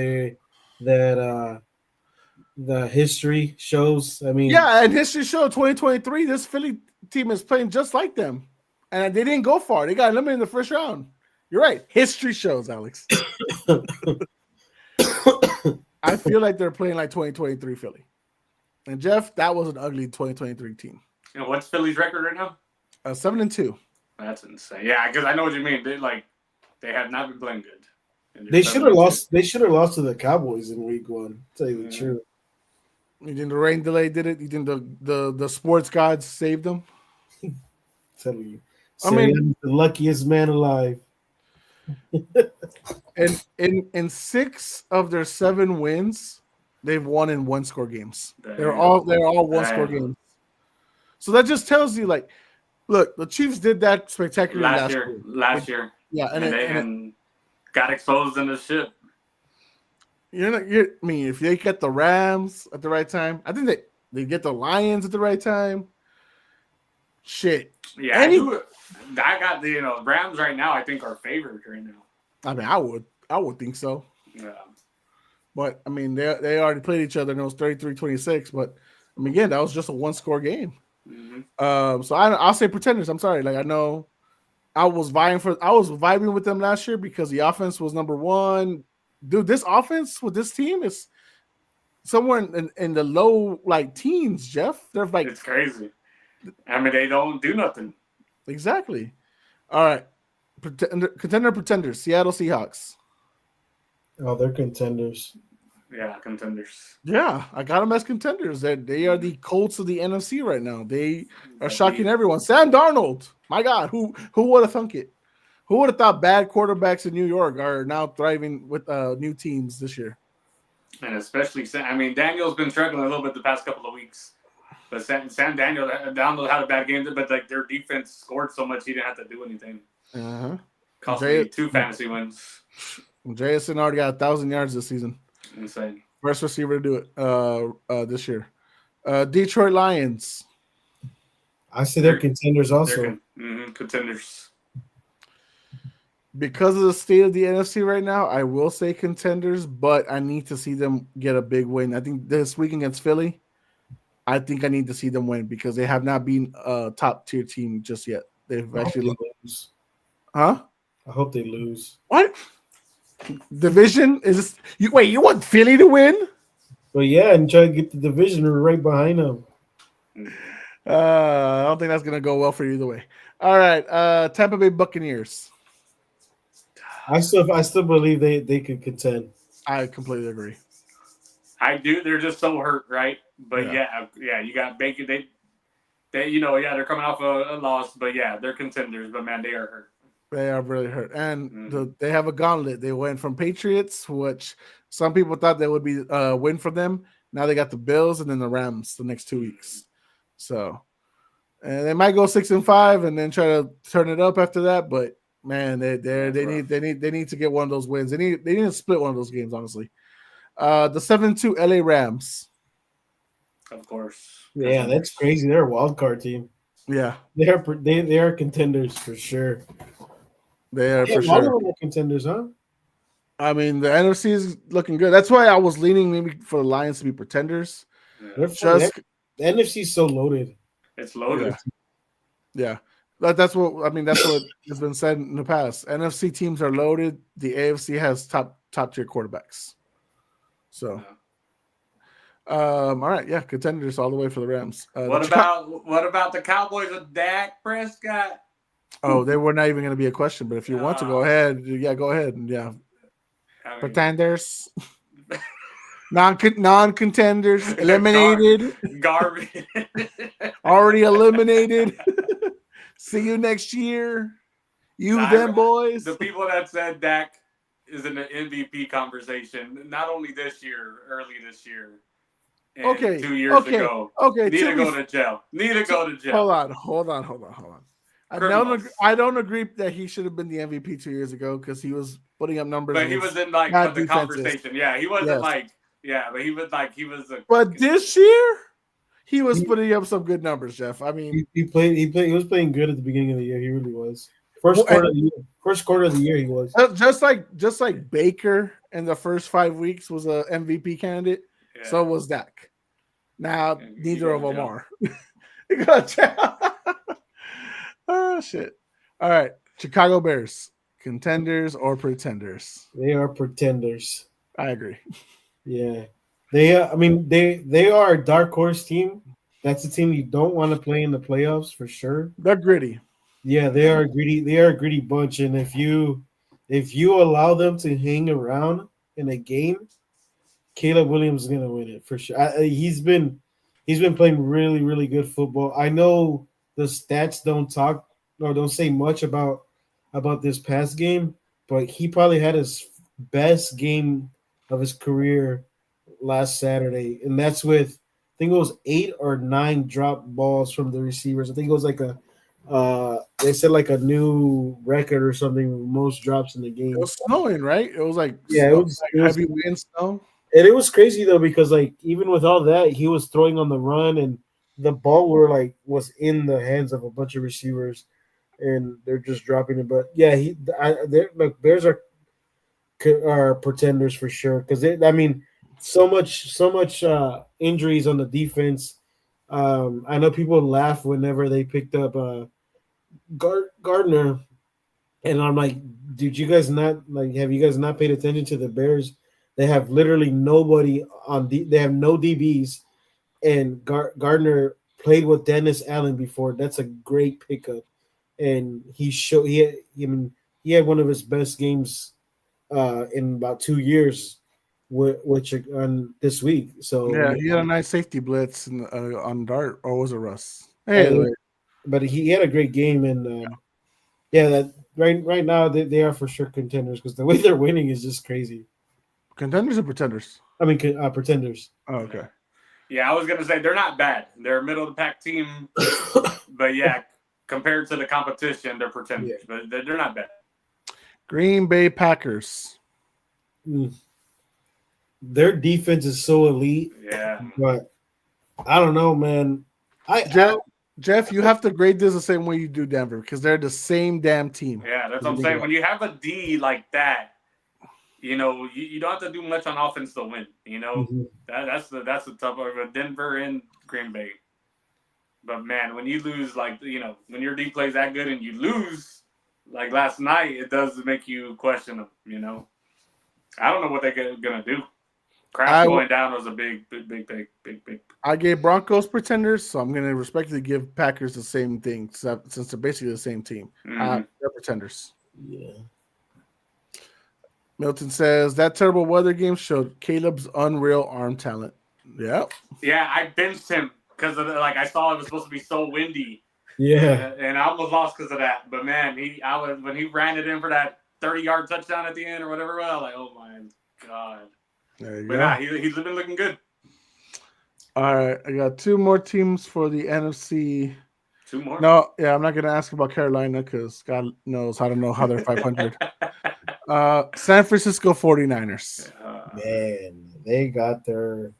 the history shows? I mean – yeah, and history showed 2023, this Philly – team is playing just like them, and they didn't go far. They got eliminated in the first round. You're right. History shows, Alex. I feel like they're playing like 2023 Philly. And Jeff, that was an ugly 2023 team. And what's Philly's record right now? 7-2. That's insane. Yeah, because I know what you mean. They have not been playing good. They should have lost. They should have lost to the Cowboys in Week 1. To tell you the truth. You think the rain delay did it? You think the sports gods saved them? Telling you, I mean, I'm the luckiest man alive. And in 6 of their 7 wins, they've won in 1-score games. They're all 1-score games. So that just tells you, like, look, the Chiefs did that spectacular last year. Yeah, and got exposed in the ship. I mean, if they get the Rams at the right time, I think they get the Lions at the right time. Shit. Yeah, I got the Rams right now. I think are favored right now. I mean, I would think so. Yeah. But I mean, they already played each other and it was 33-26. But I mean, again, that was just a 1-score game. Mm-hmm. So I'll say pretenders. I'm sorry. Like, I know I was vibing with them last year because the offense was number 1. Dude, this offense with this team is somewhere in the low teens, Jeff. They're like, it's crazy. I mean, they don't do nothing. Exactly. All right. Pretenders, Seattle Seahawks. Oh, they're contenders. Yeah, contenders. Yeah, I got them as contenders. They are the Colts of the NFC right now. They are shocking everyone. Sam Darnold. My God, who would have thunk it? Who would have thought bad quarterbacks in New York are now thriving with new teams this year? And especially, I mean, Daniel's been struggling a little bit the past couple of weeks. But Sam Daniel had a bad game, but like their defense scored so much he didn't have to do anything. Cost me 2 fantasy wins. Jason already got 1,000 yards this season. Insane. First receiver to do it this year. Detroit Lions. I say they're contenders also. Contenders. Because of the state of the NFC right now, I will say contenders, but I need to see them get a big win. I think this week against Philly, I think I need to see them win because they have not been a top tier team just yet. They've actually lose. Huh? I hope they lose. What? Division is this, you wait? You want Philly to win? Well, yeah, and try to get the division right behind them. I don't think that's gonna go well for you either way. All right, Tampa Bay Buccaneers. I still believe they could contend. I completely agree. I do. They're just so hurt, right? But yeah, you got Baker. They they're coming off a loss, but yeah, they're contenders. But man, they are hurt. They are really hurt, and they have a gauntlet. They went from Patriots, which some people thought they would be a win for them. Now they got the Bills and then the Rams the next 2 weeks. So, and they might go 6-5 and then try to turn it up after that. But man, they need to get one of those wins. They need to split one of those games. Honestly, the 7-2 LA Rams. Of course. Yeah, that's crazy. They're a wild card team. Yeah, they are contenders for sure. They are for sure. Contenders, huh? I mean, the NFC is looking good. That's why I was leaning maybe for the Lions to be pretenders. Yeah. The NFC is so loaded. It's loaded. Yeah. That's what has been said in the past. NFC teams are loaded. The AFC has top tier quarterbacks. So, all right, yeah, contenders all the way for the Rams. What about the Cowboys with Dak Prescott? Oh, they were not even going to be a question. But if you want to go ahead, go ahead. Yeah, pretenders, non-contenders, eliminated, garbage, already eliminated. See you next year. Boys. The people that said Dak is in the MVP conversation, not only this year, early this year. And 2 years ago. Okay. Need to go to jail. Hold on. I don't agree that he should have been the MVP 2 years ago because he was putting up numbers. But he was in the conversation. Yeah, he wasn't but he was. But this year, he was putting up some good numbers, Jeff. I mean, he was playing good at the beginning of the year. He really was. First quarter of the year, he was. Just like Baker in the first 5 weeks was a MVP candidate. Yeah. So was Dak. Now neither of them are. You got oh shit! All right, Chicago Bears, contenders or pretenders? They are pretenders. I agree. Yeah, they are a dark horse team. That's a team you don't want to play in the playoffs for sure. They're gritty. Yeah, they are greedy. They are a gritty bunch, and if you allow them to hang around in a game, Caleb Williams is gonna win it for sure. He's been playing really, really good football. I know the stats don't say much about this past game, but he probably had his best game of his career last Saturday, and that's with I think it was 8 or 9 drop balls from the receivers. I think it was like they said like a new record or something, most drops in the game. It was snowing, right? It was like it was heavy wind, snow. And it was crazy though because like even with all that, he was throwing on the run and the ball was in the hands of a bunch of receivers, and they're just dropping it. But yeah, Bears are pretenders for sure because so much injuries on the defense. I know people laugh whenever they picked up Gardner, and I'm like, dude, you guys have you guys not paid attention to the Bears? They have literally nobody they have no DBs. And Gardner played with Dennis Allen before. That's a great pickup, and he had one of his best games in about 2 years, which on this week. So yeah, he had a nice safety blitz on Dart, or was it Russ? But he had a great game, and that right now they are for sure contenders because the way they're winning is just crazy. Contenders or pretenders? I mean, Pretenders. Oh, okay. Yeah, I was gonna say they're not bad. They're a middle of the pack team, but yeah, compared to the competition, they're pretenders. Yeah. But they're not bad. Green Bay Packers. Their defense is so elite, Yeah. but I don't know, man. Jeff, you have to grade this the same way you do Denver because they're the same damn team. Yeah, that's what I'm saying. When you have a D like that, you don't have to do much on offense to win. That's the tough part of Denver and Green Bay. But man, when you lose, when your D plays that good and you lose, like last night, it does make you question them. I don't know what they're gonna do. Kraft going down was a big. I gave Broncos pretenders, so I'm gonna respectfully give Packers the same thing since they're basically the same team. Mm-hmm. They're pretenders. Yeah. Milton says that terrible weather game showed Caleb's unreal arm talent. Yep. Yeah, I benched him because of I saw it was supposed to be so windy. Yeah. And I almost lost because of that. But man, when he ran it in for that 30-yard touchdown at the end or whatever, I was like, oh my god. There you but go. nah, he's been looking good. All right, I got two more teams for the NFC. Two more? No, yeah, I'm not gonna ask about Carolina because God knows I don't know how they're 500. San Francisco 49ers. Man, they got their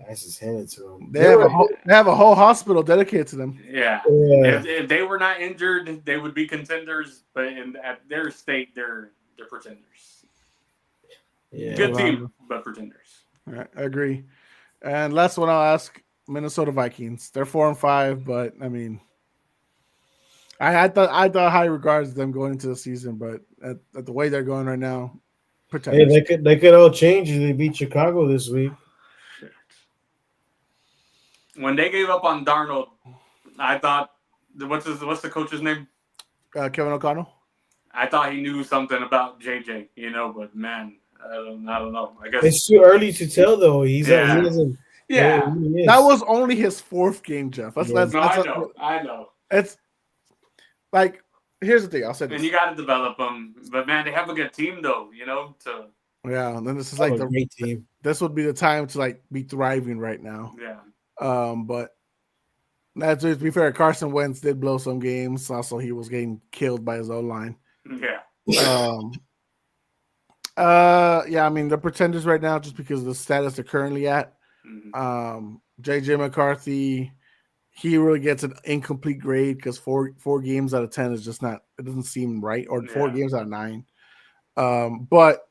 asses handed to them. They have a whole hospital dedicated to them. Yeah. If they were not injured, they would be contenders. But at their state, they're pretenders. Yeah. Good team, but pretenders. All right, I agree. And last one I'll ask: Minnesota Vikings. They're 4-5, but I mean, I thought high regards them going into the season, but at the way they're going right now, pretenders. Hey, they could all change if they beat Chicago this week. When they gave up on Darnold, I thought, what's the coach's name? Kevin O'Connell. I thought he knew something about JJ, but man, I don't know. I guess it's too early to tell, though. He doesn't. Yeah, that was only his fourth game, Jeff. I know. It's like, here's the thing. I'll say this. And you got to develop them, but man, they have a good team, though. Yeah, and then this is like the great team. This would be the time to be thriving right now. Yeah. But that's to be fair. Carson Wentz did blow some games. Also, he was getting killed by his own line. Yeah. Yeah. I mean, they're pretenders right now just because of the status they're currently at. Mm-hmm. JJ McCarthy, he really gets an incomplete grade because four games out of 10 is just not. It doesn't seem right, or 4 games out of 9. But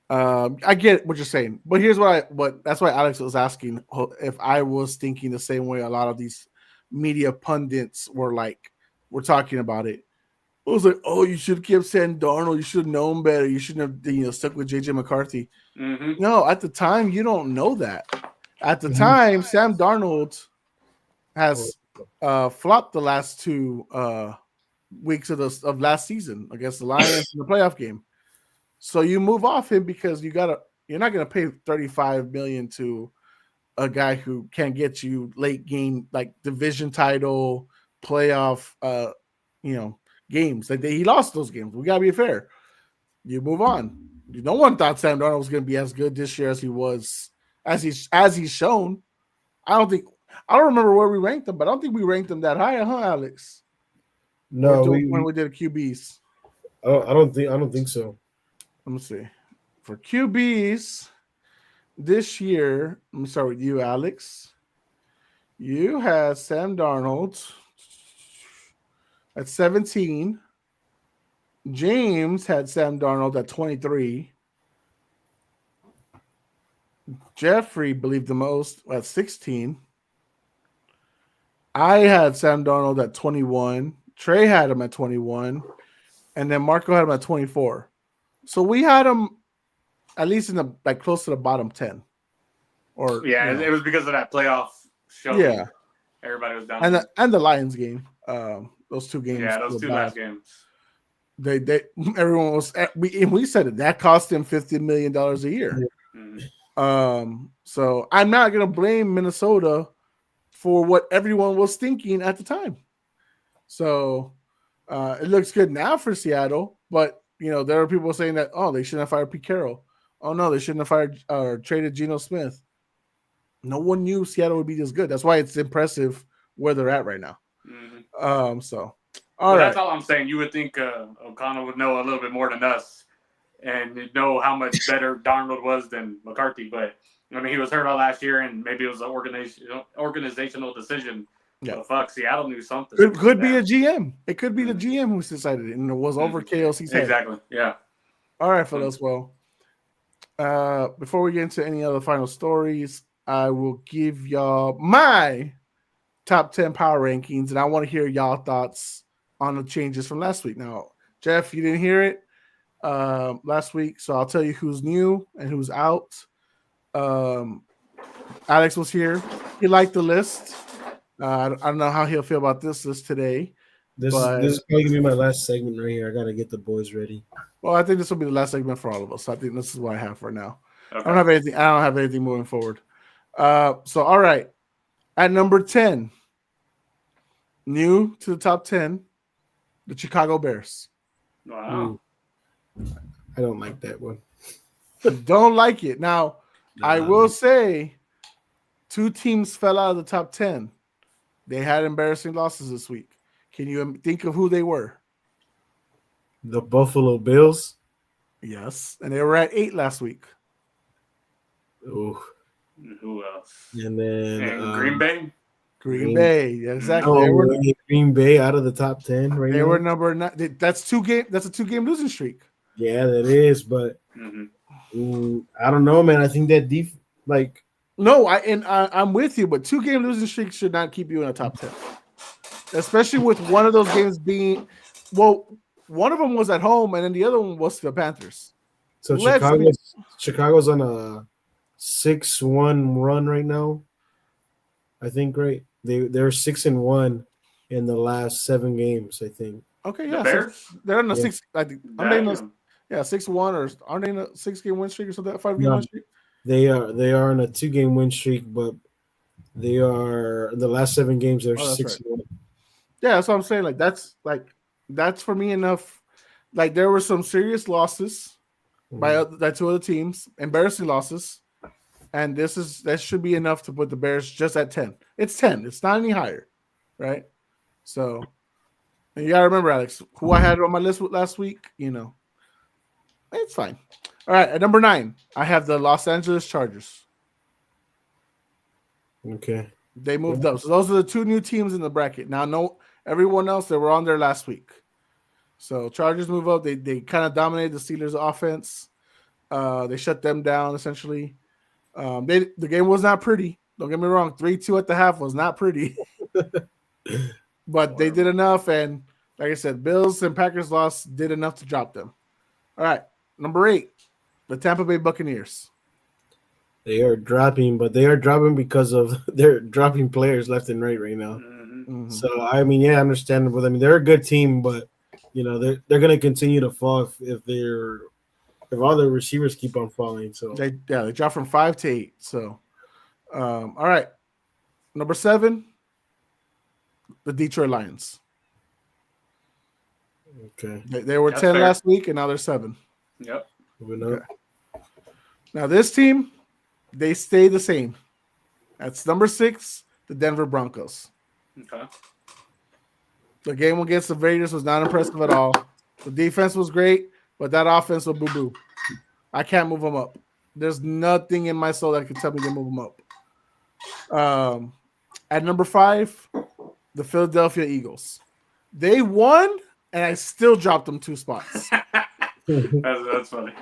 I get what you're saying. But here's that's why Alex was asking if I was thinking the same way a lot of these media pundits were talking about it. It was like, oh, you should have kept Sam Darnold. You should have known better. You shouldn't have stuck with JJ McCarthy. Mm-hmm. No, at the time, you don't know that. At the time, Sam Darnold has flopped the last 2 weeks of last season against the Lions in the playoff game. So you move off him because you're not gonna pay $35 million to a guy who can get you late game division title, playoff, games. He lost those games. We gotta be fair. You move on. No one thought Sam Darnold was gonna be as good this year as he was, as he's shown. I don't remember where we ranked him, but I don't think we ranked him that high, huh, Alex? No, when we did QBs. I don't think so. Let me see. For QBs this year, let me start with you, Alex. You had Sam Darnold at 17. James had Sam Darnold at 23. Jeffrey believed the most at 16. I had Sam Darnold at 21. Trey had him at 21. And then Marco had him at 24. So we had him at least in the close to the bottom 10. Or it was because of that playoff show. Yeah, everybody was down. And the Lions game. Those 2 games. Yeah, those 2 last games. Everyone was. We said it. That cost him $50 million a year. Mm-hmm. So I'm not gonna blame Minnesota for what everyone was thinking at the time. So it looks good now for Seattle, but there are people saying that they shouldn't have fired Pete Carroll. oh no, they shouldn't have fired or traded Geno Smith. No one knew Seattle would be this good. That's why it's impressive where they're at right now. So, all right. That's all I'm saying. You would think O'Connell would know a little bit more than us and know how much better Darnold was than McCarthy. But I mean, he was hurt all last year, and maybe it was an organizational decision. Yeah. But fuck, Seattle knew something. Could be a GM. It could be the GM who decided it, and it was over KOC's head. Exactly. Yeah. All right, fellas. Well, before we get into any other final stories, I will give y'all my top 10 power rankings, and I want to hear y'all thoughts on the changes from last week. Now, Jeff, you didn't hear it last week, so I'll tell you who's new and who's out. Alex was here. He liked the list. I don't know how he'll feel about this list today. This is probably gonna be my last segment right here. I gotta get the boys ready. Well, I think this will be the last segment for all of us. So I think this is what I have for now. Okay. I don't have anything moving forward. So all right. At number 10, new to the top 10, the Chicago Bears. Wow. I don't like that one. Don't like it. Now, I will say 2 teams fell out of the top 10. They had embarrassing losses this week. Can you think of who they were? The Buffalo Bills? Yes. And they were at 8 last week. Ooh. Who else? And then Green Bay? Green Bay. Yeah, exactly. No, they were Green Bay out of the top 10 right now. They were number 9. That's a 2-game losing streak. Yeah, that is, but I don't know, man. I think that No, I'm with you, but 2-game losing streaks should not keep you in the top 10. Especially with one of those games being, one of them was at home, and then the other one was the Panthers. So Chicago's on a 6-1 run right now. I think, right? They're 6-1 in the last 7 games, I think. Okay, yeah. The they're on a 6. I think. 6-1, or aren't they in a 6-game win streak or something? 5-game win streak. They are on a 2-game win streak, but they are the last 7 games. They're 6-1. Right. Yeah, that's what I'm saying. That's for me enough. Like, there were some serious losses by 2 other teams, embarrassing losses, and that should be enough to put the Bears just at 10. It's 10. It's not any higher, right? So, and you gotta remember, Alex, who I had on my list last week. It's fine. All right, at number 9, I have the Los Angeles Chargers. Okay. They moved up. So those are the 2 new teams in the bracket. Now, everyone else, they were on there last week. So Chargers move up. They kind of dominated the Steelers' offense. They shut them down, essentially. The game was not pretty. Don't get me wrong. 3-2 at the half was not pretty. But they did enough. And like I said, Bills and Packers loss did enough to drop them. All right. Number 8, the Tampa Bay Buccaneers. They are dropping, but they are dropping because of they're dropping players left and right now. Mm-hmm. So I mean, yeah, understandable. I mean, they're a good team, but they're going to continue to fall if all their receivers keep on falling. So they drop from 5 to 8. So, all right, number 7, the Detroit Lions. Okay, they were 10 last week, and now they're 7. Yep. Okay. Now this team, they stay the same. That's number 6, the Denver Broncos. Okay. The game against the Raiders was not impressive at all. The defense was great, but that offense was boo-boo. I can't move them up. There's nothing in my soul that can tell me to move them up. At number 5, the Philadelphia Eagles. They won, and I still dropped them 2 spots. That's funny.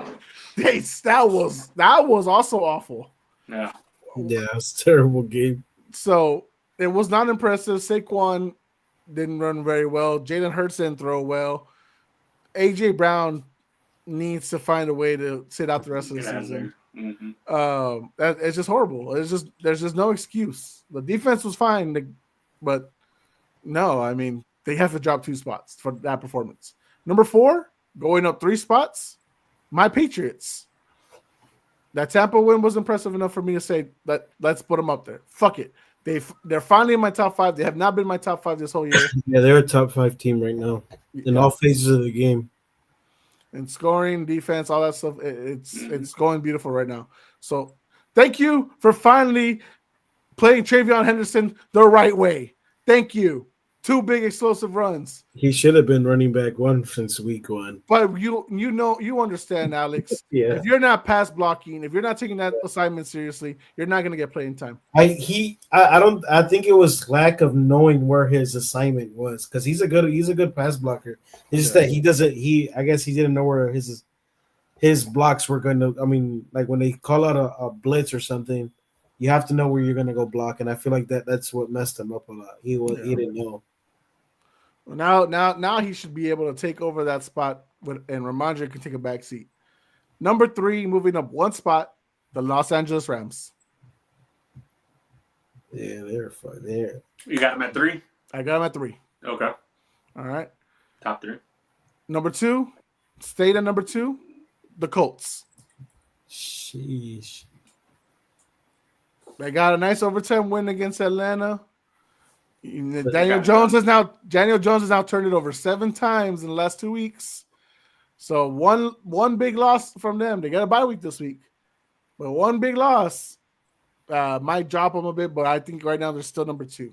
That was also awful. Yeah, it's a terrible game. So it was not impressive. Saquon didn't run very well. Jalen Hurts didn't throw well. AJ Brown needs to find a way to sit out the rest of the season. Mm-hmm. It's just horrible. There's just no excuse. The defense was fine, but no, I mean, they have to drop 2 spots for that performance. Number 4, going up 3 spots, my Patriots. That Tampa win was impressive enough for me to say let's put them up there. Fuck it. They're finally in my top 5. They have not been my top 5 this whole year. Yeah, they're a top 5 team right now in all phases of the game. and scoring, defense, all that stuff. It's going beautiful right now. So thank you for finally playing Travion Henderson the right way. Thank you. 2 big explosive runs. He should have been running back 1 since week 1. But you understand, Alex. Yeah. If you're not pass blocking, if you're not taking that assignment seriously, you're not going to get playing time. I think it was lack of knowing where his assignment was, because he's a good pass blocker. It's just that I guess he didn't know where his blocks were going to. I mean, like when they call out a blitz or something, you have to know where you're going to go block, and I feel like that's what messed him up a lot. He didn't know. Well, now he should be able to take over that spot, and Ramondre can take a back seat. Number 3, moving up 1 spot, the Los Angeles Rams. Yeah, they're fine there. You got him at 3? I got him at 3. Okay. All right. Top 3. Number 2, stayed at number 2, the Colts. Sheesh. They got a nice overtime win against Atlanta. Daniel Jones has now turned it over 7 times in the last 2 weeks. So one big loss from them. They got a bye week this week, but one big loss might drop them a bit. But I think right now they're still number 2.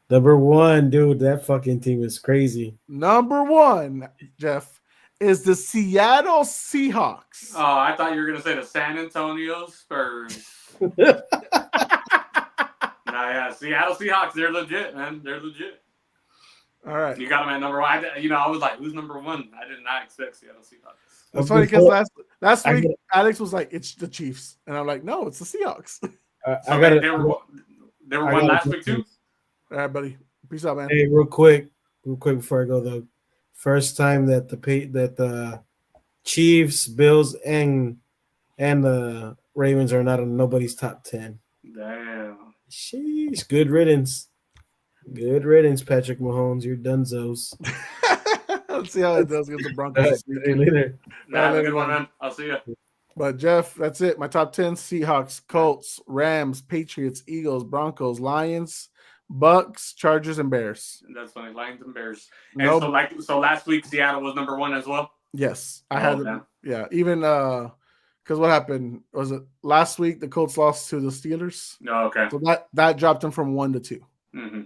Number 1, dude. That fucking team is crazy. Number 1, Jeff, is the Seattle Seahawks. Oh, I thought you were gonna say the San Antonio Spurs. Yeah, Seattle Seahawks, they're legit, man. They're legit. All right. You got them at number 1. I was like, who's number 1? I did not expect Seattle Seahawks. That's funny because last week Alex was like, it's the Chiefs. And I'm like, no, it's the Seahawks. They were 1 last week too? All right, buddy. Peace out, man. Hey, real quick before I go, though. First time that the Chiefs, Bills, and the Ravens are not in nobody's top 10. Damn. Sheesh. Good riddance. Good riddance, Patrick Mahomes. You're dunzos. Let's see how it does against the Broncos. Later. Have a good one, man. I'll see you. But, Jeff, that's it. My top 10, Seahawks, Colts, Rams, Patriots, Eagles, Broncos, Lions, Bucks, Chargers, and Bears. That's funny. Lions and Bears. And so last week, Seattle was number 1 as well? Yes. I had them. Yeah. Even because what happened? Was it last week the Colts lost to the Steelers? No, okay. So that dropped them from 1 to 2. Mm-hmm.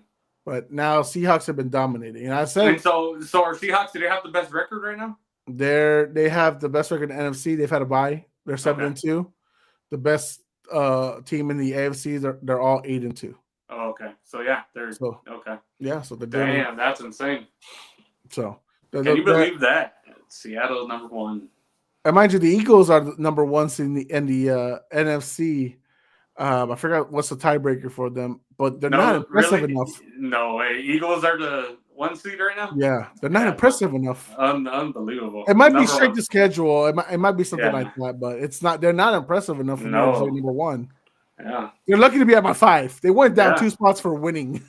But now Seahawks have been dominating. And I said, and so are Seahawks, do they have the best record right now? They have the best record in the NFC. They've had a bye. They're 7-2. The best team in the AFC, they're all 8-2. Oh, okay. So yeah, okay. Yeah, so they're doing. Damn, that's insane. So can you believe that? Seattle is number 1. And mind you, the Eagles are the number 1 in the NFC. I forgot what's the tiebreaker for them, but they're not impressive enough. No way. Eagles are the 1 seed right now? Yeah, they're not impressive enough. Unbelievable. It might be straight to schedule. It might be something like that, but it's not. They're not impressive enough for number 1. Yeah, they're lucky to be at my 5. They went down 2 spots for winning,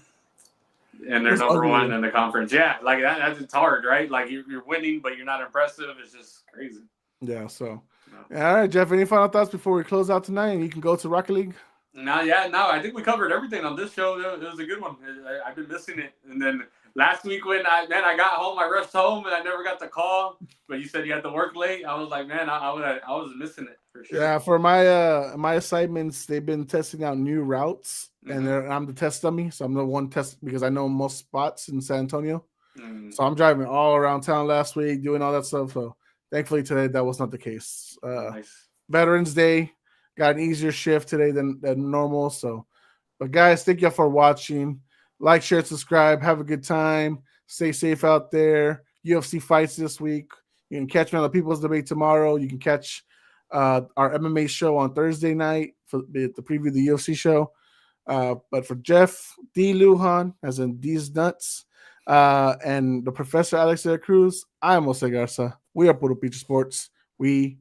and they're number 1 in the conference. Yeah, like that's it's hard, right? Like you're winning, but you're not impressive. It's just crazy. Yeah. So, all right, Jeff. Any final thoughts before we close out tonight? And you can go to Rocket League. No. I think we covered everything on this show. It was a good one. I've been missing it, and then last week when I got home, I rushed home and I never got the call. But you said you had to work late. I was like, man, I was missing it for sure. Yeah, for my assignments, they've been testing out new routes, and I'm the test dummy, so I'm the one test because I know most spots in San Antonio. So I'm driving all around town last week, doing all that stuff. So thankfully today that was not the case. Nice. Veterans Day, got an easier shift today than normal. So, but guys, thank you for watching. Like, share, subscribe. Have a good time. Stay safe out there. UFC fights this week. You can catch me on the People's Debate tomorrow. You can catch our MMA show on Thursday night for the preview of the UFC show. But for Jeff, D. Lujan, as in D's Nuts, and the Professor Alex de la Cruz, I am Jose Garza. We are Puro Pinche Sports. We